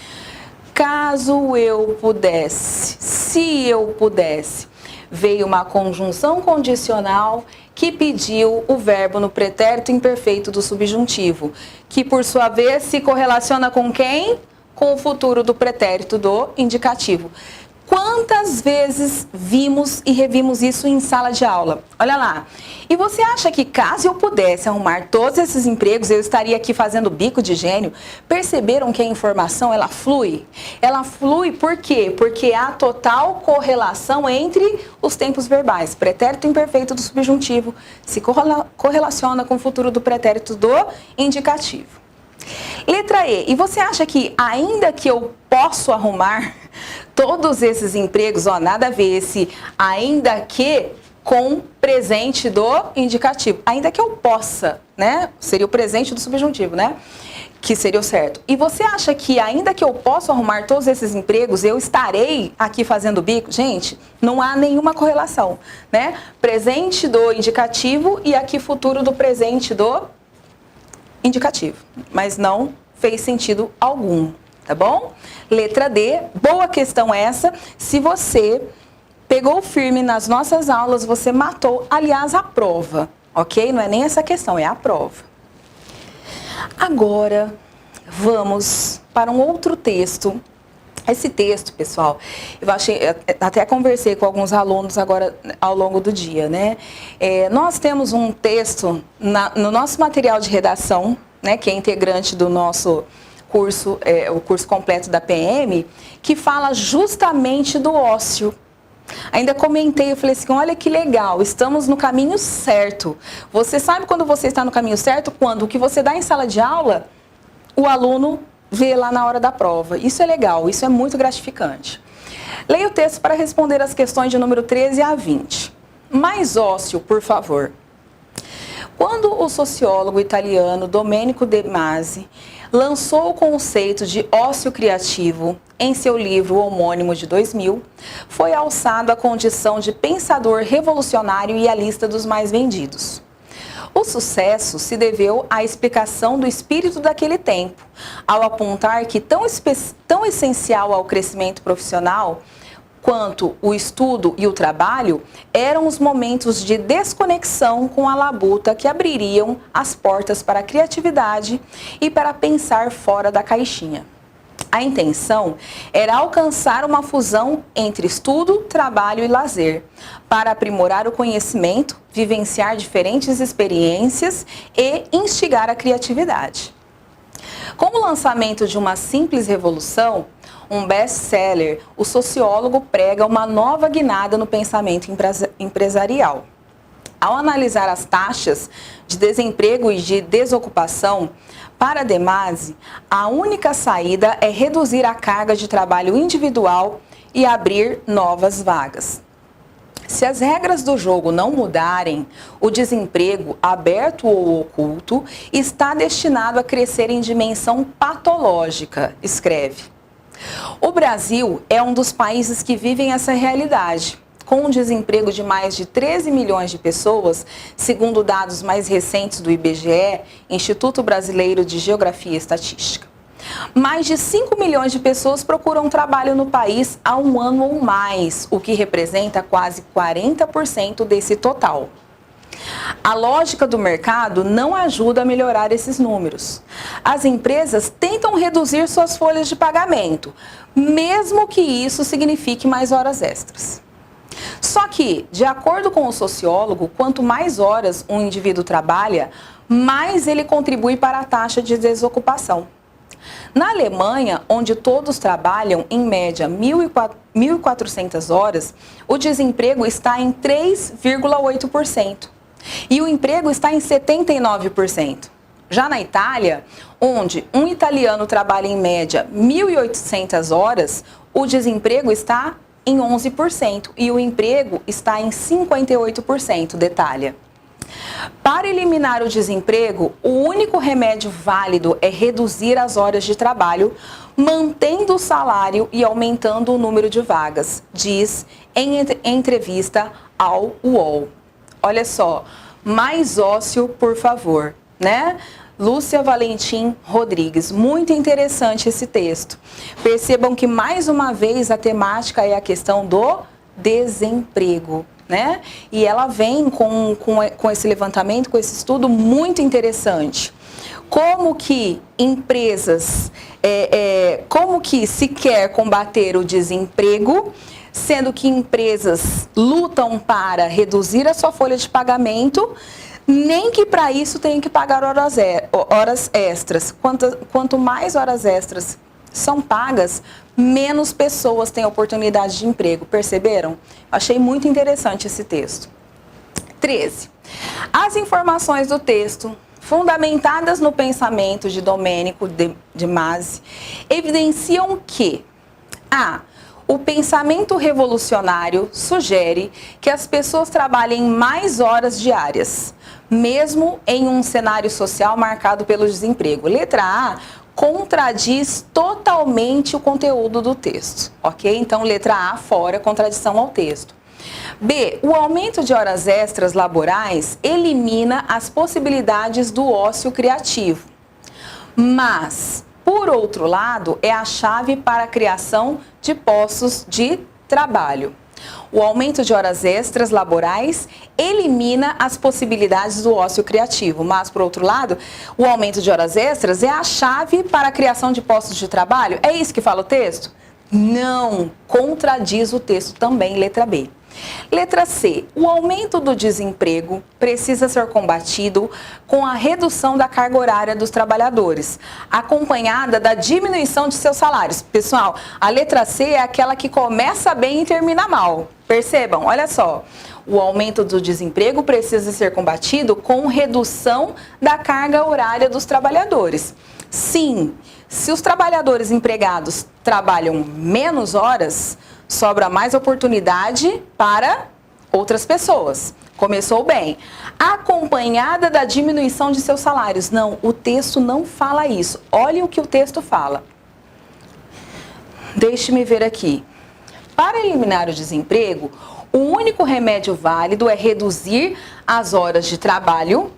Caso eu pudesse. Se eu pudesse. Veio uma conjunção condicional que pediu o verbo no pretérito imperfeito do subjuntivo, que por sua vez se correlaciona com quem? Com o futuro do pretérito do indicativo. Quantas vezes vimos e revimos isso em sala de aula? Olha lá. E você acha que, caso eu pudesse arrumar todos esses empregos, eu estaria aqui fazendo bico de gênio? Perceberam que a informação, ela flui? Ela flui por quê? Porque há total correlação entre os tempos verbais. Pretérito imperfeito do subjuntivo se correlaciona com o futuro do pretérito do indicativo. Letra E, e você acha que ainda que eu posso arrumar todos esses empregos, ó, nada a ver esse ainda que com presente do indicativo, ainda que eu possa, né? Seria o presente do subjuntivo, né? Que seria o certo. E você acha que ainda que eu possa arrumar todos esses empregos, eu estarei aqui fazendo bico? Gente, não há nenhuma correlação, né? Presente do indicativo e aqui futuro do presente do indicativo. Mas não fez sentido algum, tá bom? Letra D, boa questão essa. Se você pegou firme nas nossas aulas, você matou, aliás, a prova, ok? Não é nem essa questão, é a prova. Agora, vamos para um outro texto. Esse texto, pessoal, até conversei com alguns alunos agora ao longo do dia, né? Nós temos um texto no nosso material de redação, né, que é integrante do nosso curso, o curso completo da PM, que fala justamente do ócio. Ainda comentei, eu falei assim, olha que legal, estamos no caminho certo. Você sabe quando você está no caminho certo? Quando o que você dá em sala de aula, o aluno vê lá na hora da prova. Isso é legal, isso é muito gratificante. Leia o texto para responder as questões de número 13 a 20. Mais ócio, por favor. Quando o sociólogo italiano Domenico De Masi lançou o conceito de ócio criativo em seu livro homônimo de 2000, foi alçado à condição de pensador revolucionário e à lista dos mais vendidos. O sucesso se deveu à explicação do espírito daquele tempo, ao apontar que tão essencial ao crescimento profissional quanto o estudo e o trabalho eram os momentos de desconexão com a labuta que abririam as portas para a criatividade e para pensar fora da caixinha. A intenção era alcançar uma fusão entre estudo, trabalho e lazer, para aprimorar o conhecimento, vivenciar diferentes experiências e instigar a criatividade. Com o lançamento de Uma Simples Revolução, um best-seller, o sociólogo prega uma nova guinada no pensamento empresarial. Ao analisar as taxas de desemprego e de desocupação, para De Masi, a única saída é reduzir a carga de trabalho individual e abrir novas vagas. Se as regras do jogo não mudarem, o desemprego, aberto ou oculto, está destinado a crescer em dimensão patológica, escreve. O Brasil é um dos países que vivem essa realidade, com um desemprego de mais de 13 milhões de pessoas, segundo dados mais recentes do IBGE, Instituto Brasileiro de Geografia e Estatística. Mais de 5 milhões de pessoas procuram trabalho no país há um ano ou mais, o que representa quase 40% desse total. A lógica do mercado não ajuda a melhorar esses números. As empresas tentam reduzir suas folhas de pagamento, mesmo que isso signifique mais horas extras. Só que, de acordo com o sociólogo, quanto mais horas um indivíduo trabalha, mais ele contribui para a taxa de desocupação. Na Alemanha, onde todos trabalham, em média, 1.400 horas, o desemprego está em 3,8%. E o emprego está em 79%. Já na Itália, onde um italiano trabalha em média 1.800 horas, o desemprego está em 11% e o emprego está em 58%, detalha. Para eliminar o desemprego, o único remédio válido é reduzir as horas de trabalho, mantendo o salário e aumentando o número de vagas, diz em entrevista ao UOL. Olha só, mais ócio, por favor, né? Lúcia Valentim Rodrigues, muito interessante esse texto. Percebam que, mais uma vez, a temática é a questão do desemprego, né? E ela vem com esse levantamento, com esse estudo muito interessante. Como que empresas, como que se quer combater o desemprego, sendo que empresas lutam para reduzir a sua folha de pagamento, nem que para isso tenham que pagar horas extras. Quanto mais horas extras são pagas, menos pessoas têm oportunidade de emprego. Perceberam? Achei muito interessante esse texto. 13. As informações do texto fundamentadas no pensamento de Domênico de Masi, evidenciam que o pensamento revolucionário sugere que as pessoas trabalhem mais horas diárias, mesmo em um cenário social marcado pelo desemprego. Letra A contradiz totalmente o conteúdo do texto, ok? Então, letra A fora, contradição ao texto. B, o aumento de horas extras laborais elimina as possibilidades do ócio criativo, mas, por outro lado, é a chave para a criação de postos de trabalho. O aumento de horas extras laborais elimina as possibilidades do ócio criativo, mas, por outro lado, o aumento de horas extras é a chave para a criação de postos de trabalho. É isso que fala o texto? Não, contradiz o texto também, letra B. Letra C, o aumento do desemprego precisa ser combatido com a redução da carga horária dos trabalhadores, acompanhada da diminuição de seus salários. Pessoal, a letra C é aquela que começa bem e termina mal. Percebam, olha só. O aumento do desemprego precisa ser combatido com redução da carga horária dos trabalhadores. Sim, se os trabalhadores empregados trabalham menos horas, sobra mais oportunidade para outras pessoas. Começou bem. Acompanhada da diminuição de seus salários. Não, o texto não fala isso. Olha o que o texto fala. Deixe-me ver aqui. Para eliminar o desemprego, o único remédio válido é reduzir as horas de trabalho,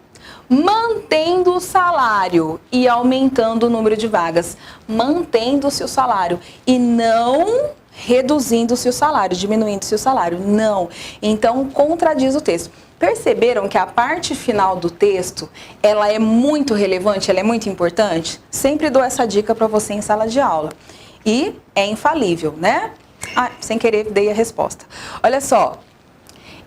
mantendo o salário e aumentando o número de vagas. Mantendo-se o salário e não reduzindo-se o salário, diminuindo-se o salário. Não. Então, contradiz o texto. Perceberam que a parte final do texto, ela é muito relevante, ela é muito importante? Sempre dou essa dica para você em sala de aula. E é infalível, né? Sem querer, dei a resposta. Olha só.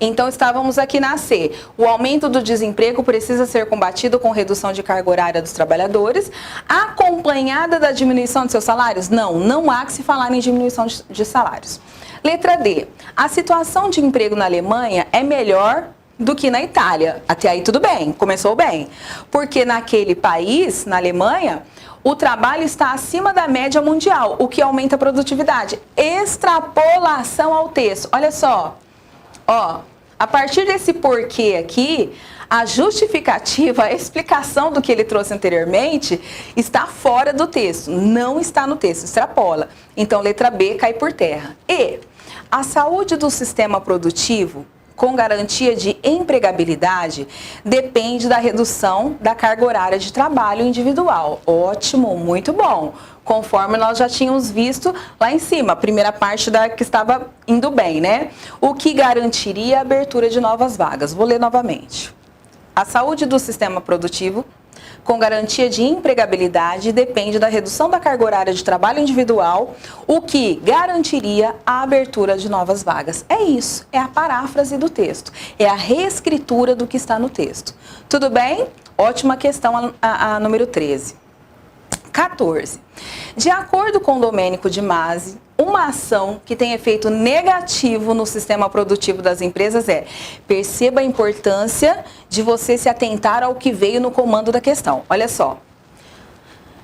Então, estávamos aqui na C. O aumento do desemprego precisa ser combatido com redução de carga horária dos trabalhadores, acompanhada da diminuição de seus salários? Não, não há que se falar em diminuição de salários. Letra D. A situação de emprego na Alemanha é melhor do que na Itália. Até aí tudo bem, começou bem. Porque naquele país, na Alemanha, o trabalho está acima da média mundial, o que aumenta a produtividade. Extrapolação ao texto. Olha só. Ó, a partir desse porquê aqui, a justificativa, a explicação do que ele trouxe anteriormente está fora do texto, não está no texto, extrapola. Então, letra B cai por terra. E a saúde do sistema produtivo, com garantia de empregabilidade, depende da redução da carga horária de trabalho individual. Ótimo, muito bom. Conforme nós já tínhamos visto lá em cima, a primeira parte da que estava indo bem, né? O que garantiria a abertura de novas vagas. Vou ler novamente. A saúde do sistema produtivo, com garantia de empregabilidade, depende da redução da carga horária de trabalho individual, o que garantiria a abertura de novas vagas. É isso, é a paráfrase do texto, é a reescritura do que está no texto. Tudo bem? Ótima questão a número 13. 14. De acordo com Domênico de Masi, uma ação que tem efeito negativo no sistema produtivo das empresas é: perceba a importância de você se atentar ao que veio no comando da questão. Olha só.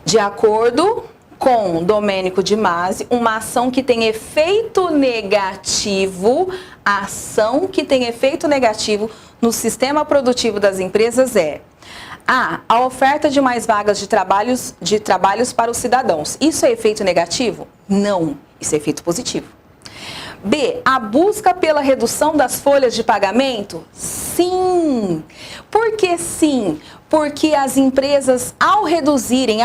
De acordo com Domênico de Masi, uma ação que tem efeito negativo, a ação que tem efeito negativo no sistema produtivo das empresas é: a oferta de mais vagas de trabalhos para os cidadãos. Isso é efeito negativo? Não, isso é efeito positivo. B, a busca pela redução das folhas de pagamento? Sim. Por que sim? Porque as empresas, ao reduzirem,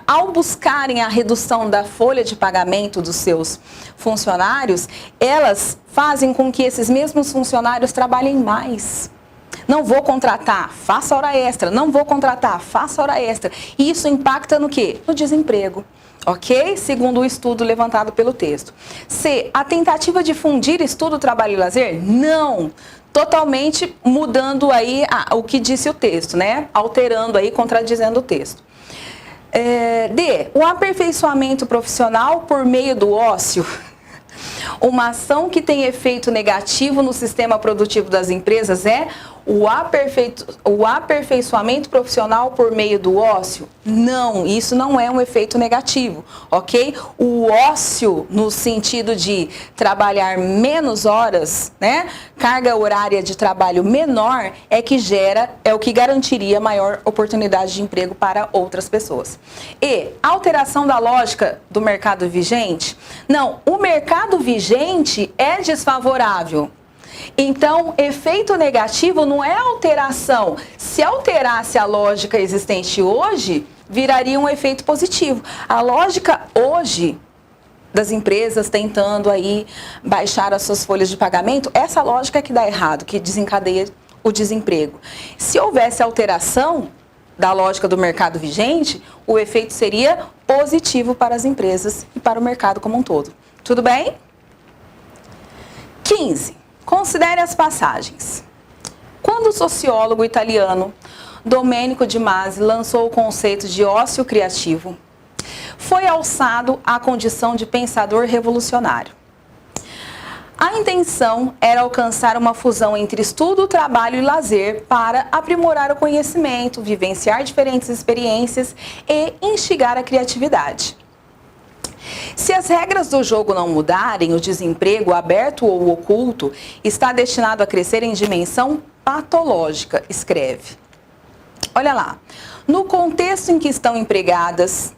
ao buscarem a redução da folha de pagamento dos seus funcionários, elas fazem com que esses mesmos funcionários trabalhem mais. Não vou contratar, faça hora extra. Não vou contratar, faça hora extra. E isso impacta no quê? No desemprego. Ok? Segundo o estudo levantado pelo texto. C, a tentativa de fundir estudo, trabalho e lazer? Não. Totalmente mudando aí o que disse o texto, né? Alterando aí, contradizendo o texto. D, o aperfeiçoamento profissional por meio do ócio. Uma ação que tem efeito negativo no sistema produtivo das empresas é o aperfeiçoamento profissional por meio do ócio? Não, isso não é um efeito negativo, ok? O ócio, no sentido de trabalhar menos horas, né? Carga horária de trabalho menor, é o que garantiria maior oportunidade de emprego para outras pessoas. E alteração da lógica do mercado vigente? Não, o mercado vigente é desfavorável. Então, efeito negativo não é alteração. Se alterasse a lógica existente hoje, viraria um efeito positivo. A lógica hoje das empresas tentando aí baixar as suas folhas de pagamento, essa lógica é que dá errado, que desencadeia o desemprego. Se houvesse alteração da lógica do mercado vigente, o efeito seria positivo para as empresas e para o mercado como um todo. Tudo bem? 15. Considere as passagens. Quando o sociólogo italiano Domenico de Masi lançou o conceito de ócio criativo, foi alçado à condição de pensador revolucionário. A intenção era alcançar uma fusão entre estudo, trabalho e lazer para aprimorar o conhecimento, vivenciar diferentes experiências e instigar a criatividade. Se as regras do jogo não mudarem, o desemprego, aberto ou oculto, está destinado a crescer em dimensão patológica, escreve. Olha lá, no contexto em que estão empregados,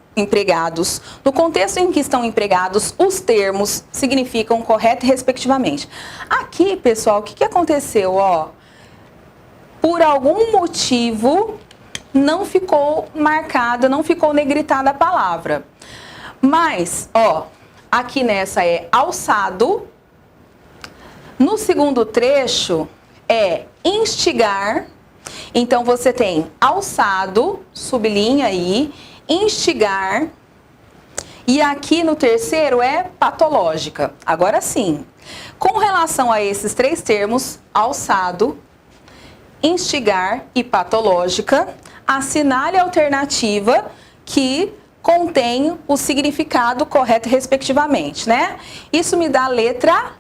os termos significam correto e respectivamente. Aqui, pessoal, o que aconteceu? Ó, por algum motivo, não ficou marcada, não ficou negritada a palavra. Mas, ó, aqui nessa é alçado. No segundo trecho é instigar. Então, você tem alçado, sublinha aí, instigar. E aqui no terceiro é patológica. Agora sim, com relação a esses três termos, alçado, instigar e patológica, assinale a alternativa que contém o significado correto respectivamente, né? Isso me dá a letra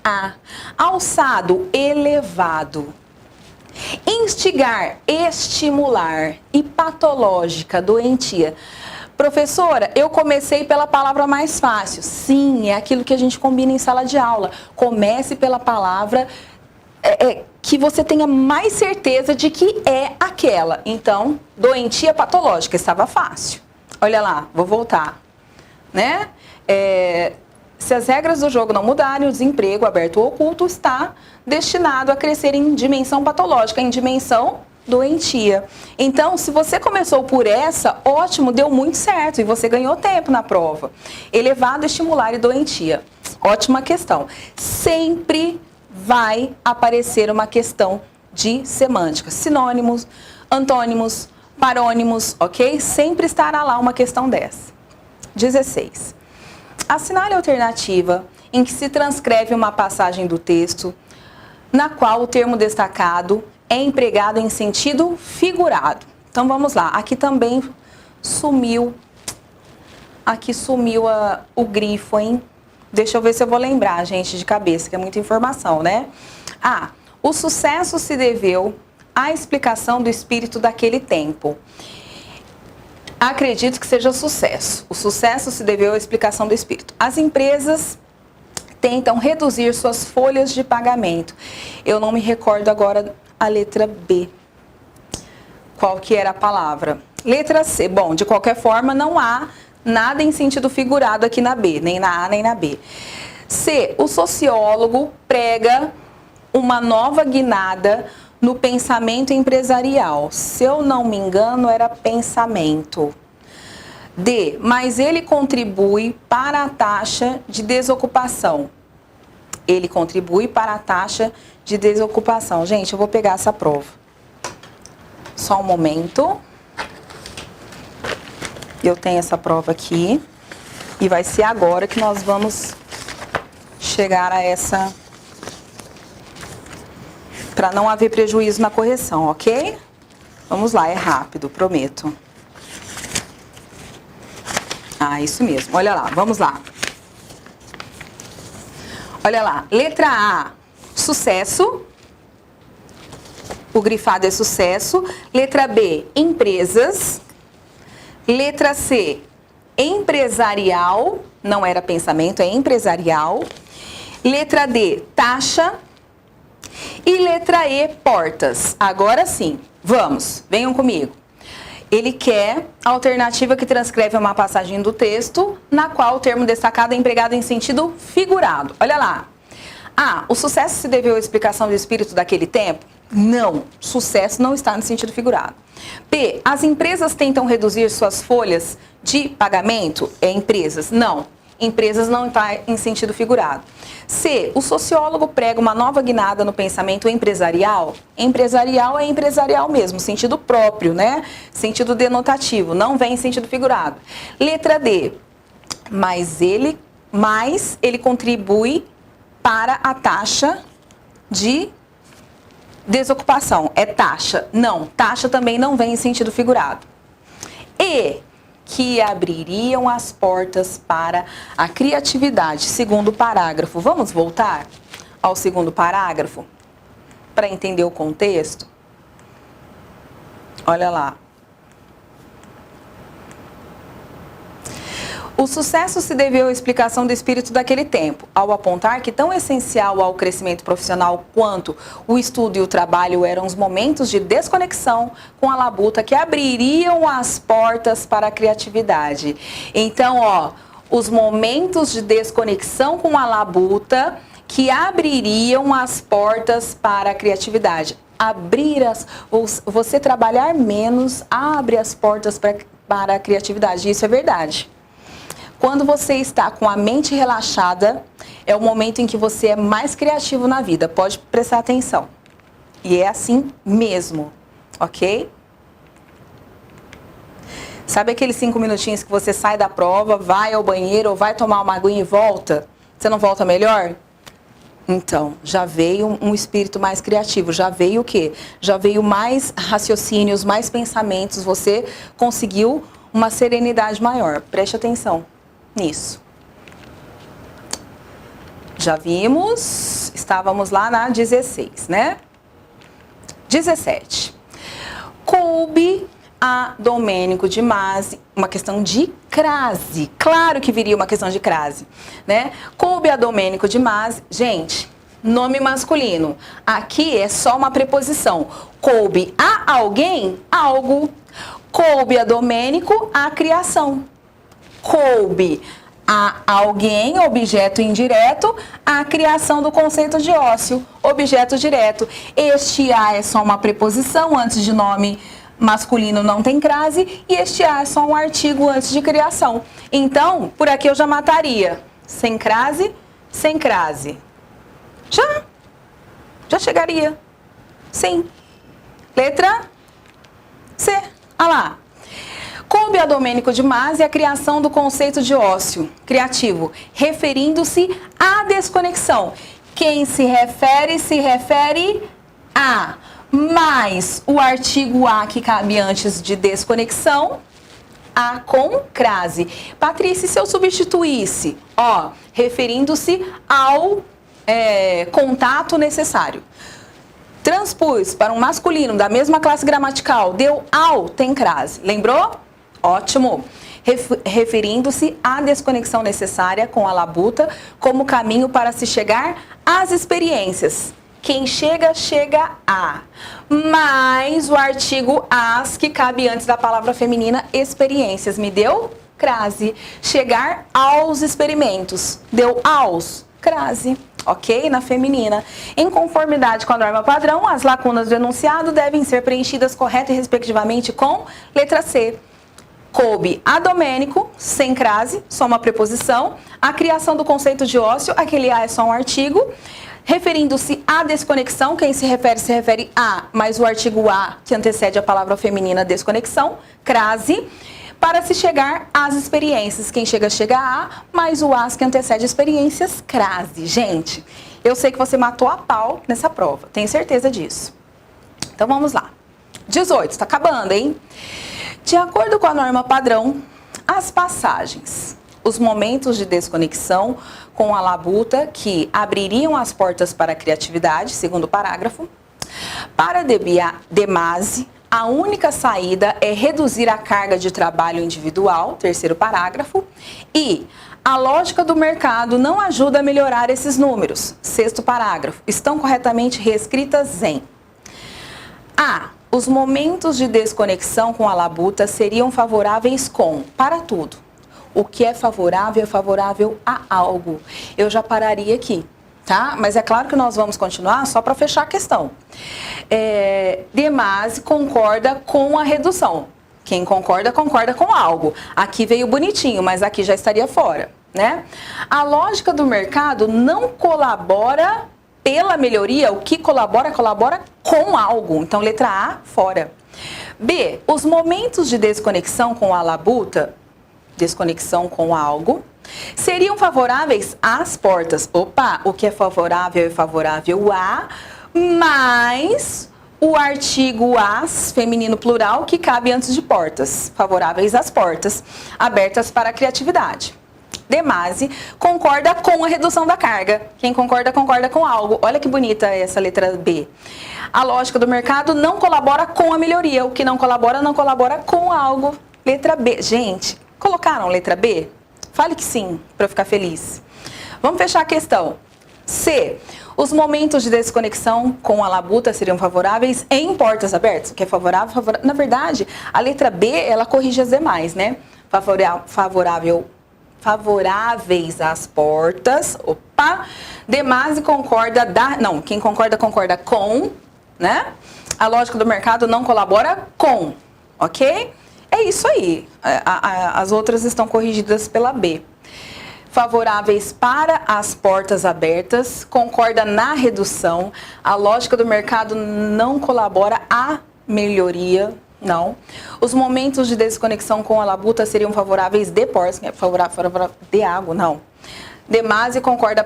A. Alçado, elevado. Instigar, estimular. E patológica, doentia. Professora, eu comecei pela palavra mais fácil. Sim, é aquilo que a gente combina em sala de aula. Comece pela palavra que você tenha mais certeza de que é aquela. Então, doentia patológica, estava fácil. Olha lá, vou voltar, né? Se as regras do jogo não mudarem, o desemprego aberto ou oculto está destinado a crescer em dimensão patológica, em dimensão doentia. Então, se você começou por essa, ótimo, deu muito certo e você ganhou tempo na prova. Elevado, estimular e doentia. Ótima questão. Sempre vai aparecer uma questão de semântica. Sinônimos, antônimos, parônimos, ok? Sempre estará lá uma questão dessa. 16. Assinale a alternativa em que se transcreve uma passagem do texto na qual o termo destacado é empregado em sentido figurado. Então, vamos lá. Aqui também sumiu. Aqui sumiu o grifo, hein? Deixa eu ver se eu vou lembrar, gente, de cabeça, que é muita informação, né? O sucesso se deveu à explicação do espírito daquele tempo. Acredito que seja sucesso. O sucesso se deveu à explicação do espírito. As empresas tentam reduzir suas folhas de pagamento. Eu não me recordo agora a letra B. Qual que era a palavra? Letra C. Bom, de qualquer forma, não há nada em sentido figurado aqui na B, nem na A, nem na B. C. O sociólogo prega uma nova guinada no pensamento empresarial. Se eu não me engano, era pensamento. D. Mas ele contribui para a taxa de desocupação. Ele contribui para a taxa de desocupação. Gente, eu vou pegar essa prova. Só um momento. Eu tenho essa prova aqui. E vai ser agora que nós vamos chegar a essa... para não haver prejuízo na correção, ok? Vamos lá, é rápido, prometo. Isso mesmo. Olha lá, vamos lá. Olha lá, letra A, sucesso. o grifado é sucesso. Letra B, empresas. Letra C, empresarial. Não era pensamento, é empresarial. Letra D, taxa. E letra E, portas. Agora sim, vamos, venham comigo. Ele quer a alternativa que transcreve uma passagem do texto, na qual o termo destacado é empregado em sentido figurado. Olha lá. A, o sucesso se deveu à explicação do espírito daquele tempo? Não, sucesso não está no sentido figurado. P, as empresas tentam reduzir suas folhas de pagamento? É empresas? Não, empresas não está em sentido figurado. C, o sociólogo prega uma nova guinada no pensamento empresarial? Empresarial é empresarial mesmo, sentido próprio, né? Sentido denotativo, não vem em sentido figurado. Letra D, mas ele contribui para a taxa de desocupação. É taxa? Não, taxa também não vem em sentido figurado. E, que abririam as portas para a criatividade. Segundo parágrafo. Vamos voltar ao segundo parágrafo para entender o contexto? Olha lá. O sucesso se deveu à explicação do espírito daquele tempo, ao apontar que tão essencial ao crescimento profissional quanto o estudo e o trabalho eram os momentos de desconexão com a labuta que abririam as portas para a criatividade. Então, ó, os momentos de desconexão com a labuta que abririam as portas para a criatividade. Você trabalhar menos abre as portas para a criatividade, isso é verdade. Quando você está com a mente relaxada, é o momento em que você é mais criativo na vida. Pode prestar atenção. E é assim mesmo, ok? Sabe aqueles 5 minutinhos que você sai da prova, vai ao banheiro ou vai tomar uma aguinha e volta? Você não volta melhor? Então, já veio um espírito mais criativo. Já veio o quê? Já veio mais raciocínios, mais pensamentos. Você conseguiu uma serenidade maior. Preste atenção nisso. Já vimos, estávamos lá na 16, né? 17. Coube a Domênico de Masi, uma questão de crase. Claro que viria uma questão de crase, né? Coube a Domênico de Masi, gente, nome masculino. Aqui é só uma preposição. Coube a alguém, algo. Coube a Domênico, a criação. Coube a alguém, objeto indireto, a criação do conceito de ócio, objeto direto. Este a é só uma preposição, antes de nome masculino não tem crase, e este a é só um artigo antes de criação. Então, por aqui eu já mataria. Sem crase, sem crase. Já chegaria. Sim. Letra C. Olha lá. Coube a Domênico de Masi a criação do conceito de ócio criativo, referindo-se à desconexão. Quem se refere a, mais o artigo a que cabe antes de desconexão, a com crase. Patrícia, se eu substituísse, ó, referindo-se ao contato necessário. Transpus para um masculino da mesma classe gramatical, deu ao, tem crase. Lembrou? Ótimo. Referindo-se à desconexão necessária com a labuta como caminho para se chegar às experiências. Quem chega, chega a. Mais o artigo as, que cabe antes da palavra feminina experiências. Me deu crase. Chegar aos experimentos. Deu aos, crase. Ok? Na feminina. Em conformidade com a norma padrão, as lacunas do enunciado devem ser preenchidas correta e respectivamente com letra C. Coube a Domênico, sem crase, só uma preposição. A criação do conceito de ócio, aquele a é só um artigo. Referindo-se à desconexão, quem se refere a, mais o artigo a, que antecede a palavra feminina desconexão, crase. Para se chegar às experiências, quem chega, chega a, mais o as que antecede experiências, crase. Gente, eu sei que você matou a pau nessa prova, tenho certeza disso. Então vamos lá. 18, está acabando, hein? De acordo com a norma padrão, as passagens, os momentos de desconexão com a labuta que abririam as portas para a criatividade, segundo o parágrafo, Para Demasi, a única saída é reduzir a carga de trabalho individual, terceiro parágrafo, e a lógica do mercado não ajuda a melhorar esses números, sexto parágrafo, estão corretamente reescritas em A. Os momentos de desconexão com a labuta seriam favoráveis para tudo. O que é favorável a algo. Eu já pararia aqui, tá? Mas é claro que nós vamos continuar só para fechar a questão. Demasi concorda com a redução. Quem concorda, concorda com algo. Aqui veio bonitinho, mas aqui já estaria fora, né? A lógica do mercado não colabora pela melhoria. O que colabora com algo. Então, letra A, fora. B, os momentos de desconexão com a labuta, desconexão com algo, seriam favoráveis às portas. Opa, o que é favorável a, mais o artigo as, feminino plural, que cabe antes de portas. Favoráveis às portas, abertas para a criatividade. Demasi concorda com a redução da carga. Quem concorda, concorda com algo. Olha que bonita essa letra B. A lógica do mercado não colabora com a melhoria. O que não colabora com algo. Letra B. Gente, colocaram letra B? Fale que sim, para eu ficar feliz. Vamos fechar a questão. C. Os momentos de desconexão com a labuta seriam favoráveis em portas abertas. O que é favorável? Na verdade, a letra B, ela corrige as demais, né? Favoráveis às portas. Opa! Demasi concorda quem concorda, concorda com, né? A lógica do mercado não colabora com, ok? É isso aí. As outras estão corrigidas pela B. Favoráveis para as portas abertas, concorda na redução. A lógica do mercado não colabora a melhoria. Não. Os momentos de desconexão com a labuta seriam favoráveis de portas, favorável de água, não. Demasi concorda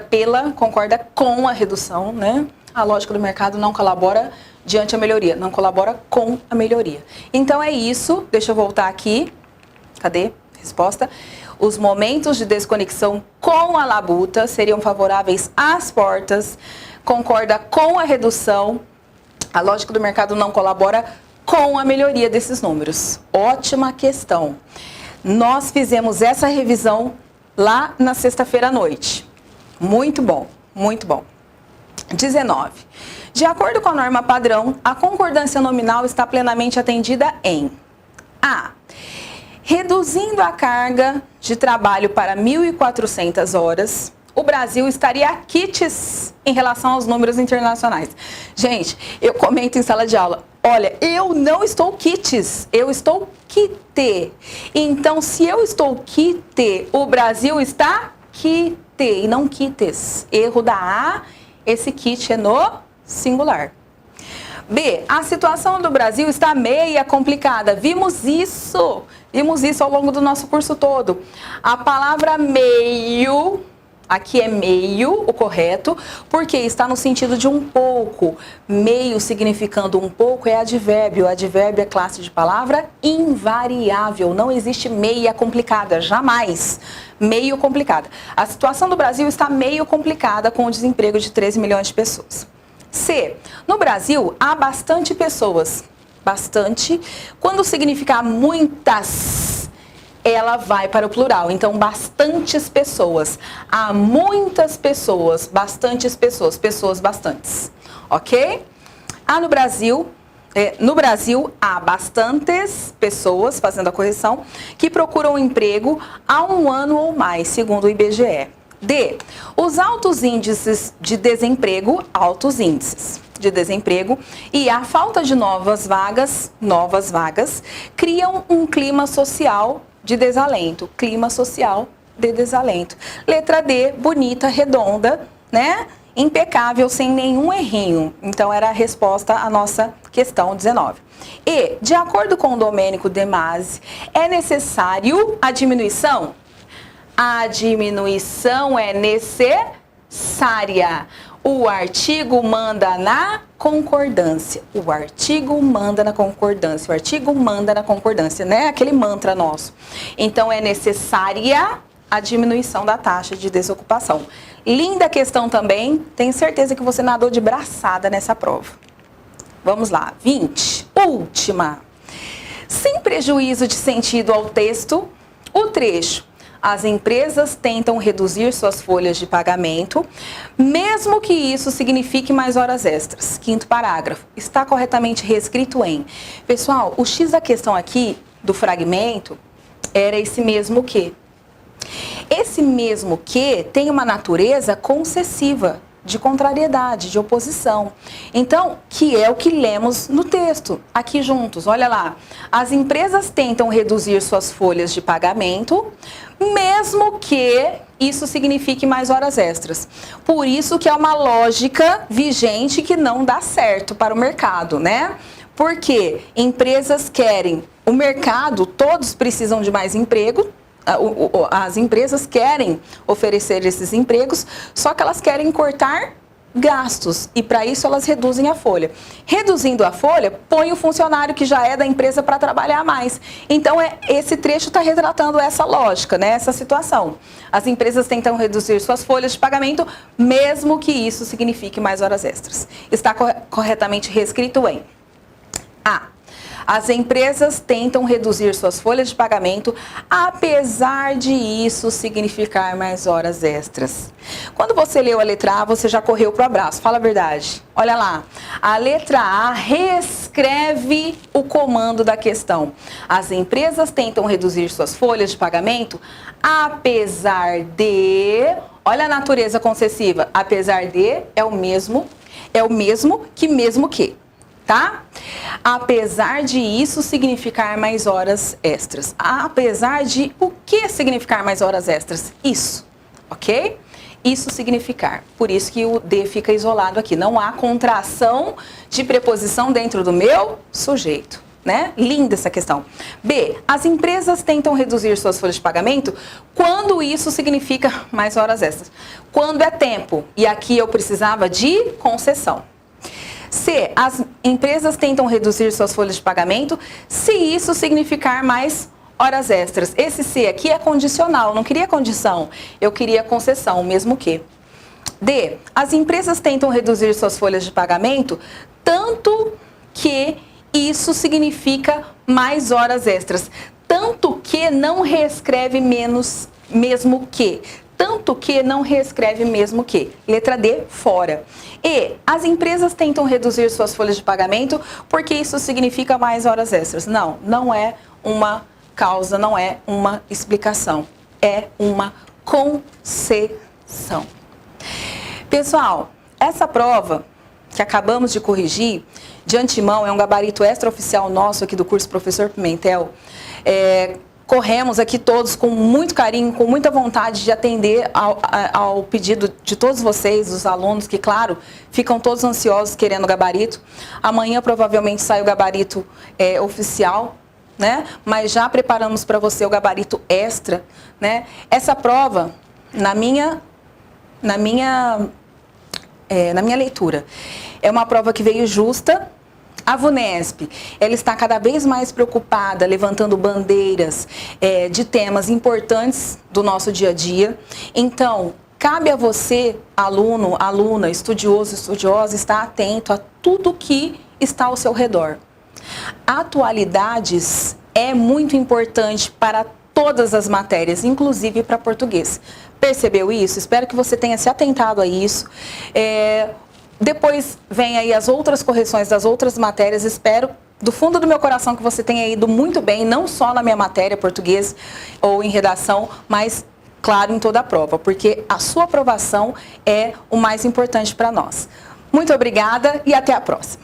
com a redução, né? A lógica do mercado não colabora diante a melhoria, não colabora com a melhoria. Então é isso, deixa eu voltar aqui. Cadê? Resposta. Os momentos de desconexão com a labuta seriam favoráveis às portas, concorda com a redução. A lógica do mercado não colabora com a melhoria desses números. Ótima questão. Nós fizemos essa revisão lá na sexta-feira à noite. Muito bom, muito bom. 19. De acordo com a norma padrão, a concordância nominal está plenamente atendida em A. Reduzindo a carga de trabalho para 1.400 horas, o Brasil estaria quites em relação aos números internacionais. Gente, eu comento em sala de aula, olha, eu não estou quites, eu estou quite. Então, se eu estou quite, o Brasil está quite e não quites. Erro da A, esse quite é no singular. B, a situação do Brasil está meia complicada. Vimos isso ao longo do nosso curso todo. A palavra meio, aqui é meio, o correto, porque está no sentido de um pouco. Meio significando um pouco é advérbio. O advérbio é classe de palavra invariável. Não existe meia complicada, jamais. Meio complicada. A situação do Brasil está meio complicada com o desemprego de 13 milhões de pessoas. C. No Brasil, há bastante pessoas. Bastante. Quando significar muitas, ela vai para o plural. Então, bastantes pessoas. Há muitas pessoas. Bastantes pessoas. Pessoas bastantes. Ok? No Brasil, há bastantes pessoas, fazendo a correção, que procuram emprego há 1 ano ou mais, segundo o IBGE. D. Os altos índices de desemprego, e a falta de novas vagas, criam um clima social de desalento. Clima social de desalento. Letra D, bonita, redonda, né? Impecável, sem nenhum errinho. Então, era a resposta à nossa questão 19. E, de acordo com o Domênico Demasi, é necessário a diminuição? A diminuição é necessária. O artigo manda na concordância. O artigo manda na concordância. O artigo manda na concordância, né? Aquele mantra nosso. Então, é necessária a diminuição da taxa de desocupação. Linda questão também. Tenho certeza que você nadou de braçada nessa prova. Vamos lá, 20. Última. Sem prejuízo de sentido ao texto, o trecho: as empresas tentam reduzir suas folhas de pagamento, mesmo que isso signifique mais horas extras. Quinto parágrafo. Está corretamente reescrito em... Pessoal, o X da questão aqui, do fragmento, era esse mesmo que. Esse mesmo que tem uma natureza concessiva, de contrariedade, de oposição. Então, que é o que lemos no texto, aqui juntos. Olha lá. As empresas tentam reduzir suas folhas de pagamento, mesmo que isso signifique mais horas extras. Por isso que é uma lógica vigente que não dá certo para o mercado, né? Porque empresas querem, o mercado, todos precisam de mais emprego, as empresas querem oferecer esses empregos, só que elas querem cortar gastos e para isso elas reduzem a folha. Reduzindo a folha, põe o funcionário que já é da empresa para trabalhar mais. Então, esse trecho está retratando essa lógica, né? Essa situação. As empresas tentam reduzir suas folhas de pagamento, mesmo que isso signifique mais horas extras. Está corretamente reescrito em... A. As empresas tentam reduzir suas folhas de pagamento, apesar de isso significar mais horas extras. Quando você leu a letra A, você já correu para o abraço. Fala a verdade. Olha lá. A letra A reescreve o comando da questão. As empresas tentam reduzir suas folhas de pagamento, apesar de... Olha a natureza concessiva. Apesar de é o mesmo que mesmo que. Tá? Apesar de isso significar mais horas extras. Apesar de o que significar mais horas extras? Isso, ok? Isso significar. Por isso que o D fica isolado aqui. Não há contração de preposição dentro do meu sujeito, né? Linda essa questão. B. As empresas tentam reduzir suas folhas de pagamento quando isso significa mais horas extras. Quando é tempo. E aqui eu precisava de concessão. C. As empresas tentam reduzir suas folhas de pagamento se isso significar mais horas extras. Esse C aqui é condicional, não queria condição, eu queria concessão, mesmo que. D. As empresas tentam reduzir suas folhas de pagamento tanto que isso significa mais horas extras. Tanto que não reescreve menos, mesmo que. Tanto que não reescreve mesmo que. Letra D, fora. E. As empresas tentam reduzir suas folhas de pagamento porque isso significa mais horas extras. Não, não é uma causa, não é uma explicação. É uma concessão. Pessoal, essa prova que acabamos de corrigir, de antemão, é um gabarito extraoficial nosso aqui do curso Professor Pimentel. Corremos aqui todos com muito carinho, com muita vontade de atender ao pedido de todos vocês, os alunos, que, claro, ficam todos ansiosos querendo o gabarito. Amanhã, provavelmente, sai o gabarito oficial, né? Mas já preparamos para você o gabarito extra, né? Essa prova, na minha leitura, é uma prova que veio justa. A VUNESP, ela está cada vez mais preocupada, levantando bandeiras de temas importantes do nosso dia a dia. Então, cabe a você, aluno, aluna, estudioso, estudiosa, estar atento a tudo que está ao seu redor. Atualidades é muito importante para todas as matérias, inclusive para português. Percebeu isso? Espero que você tenha se atentado a isso. Depois vem aí as outras correções das outras matérias. Espero do fundo do meu coração que você tenha ido muito bem, não só na minha matéria, português ou em redação, mas, claro, em toda a prova, porque a sua aprovação é o mais importante para nós. Muito obrigada e até a próxima.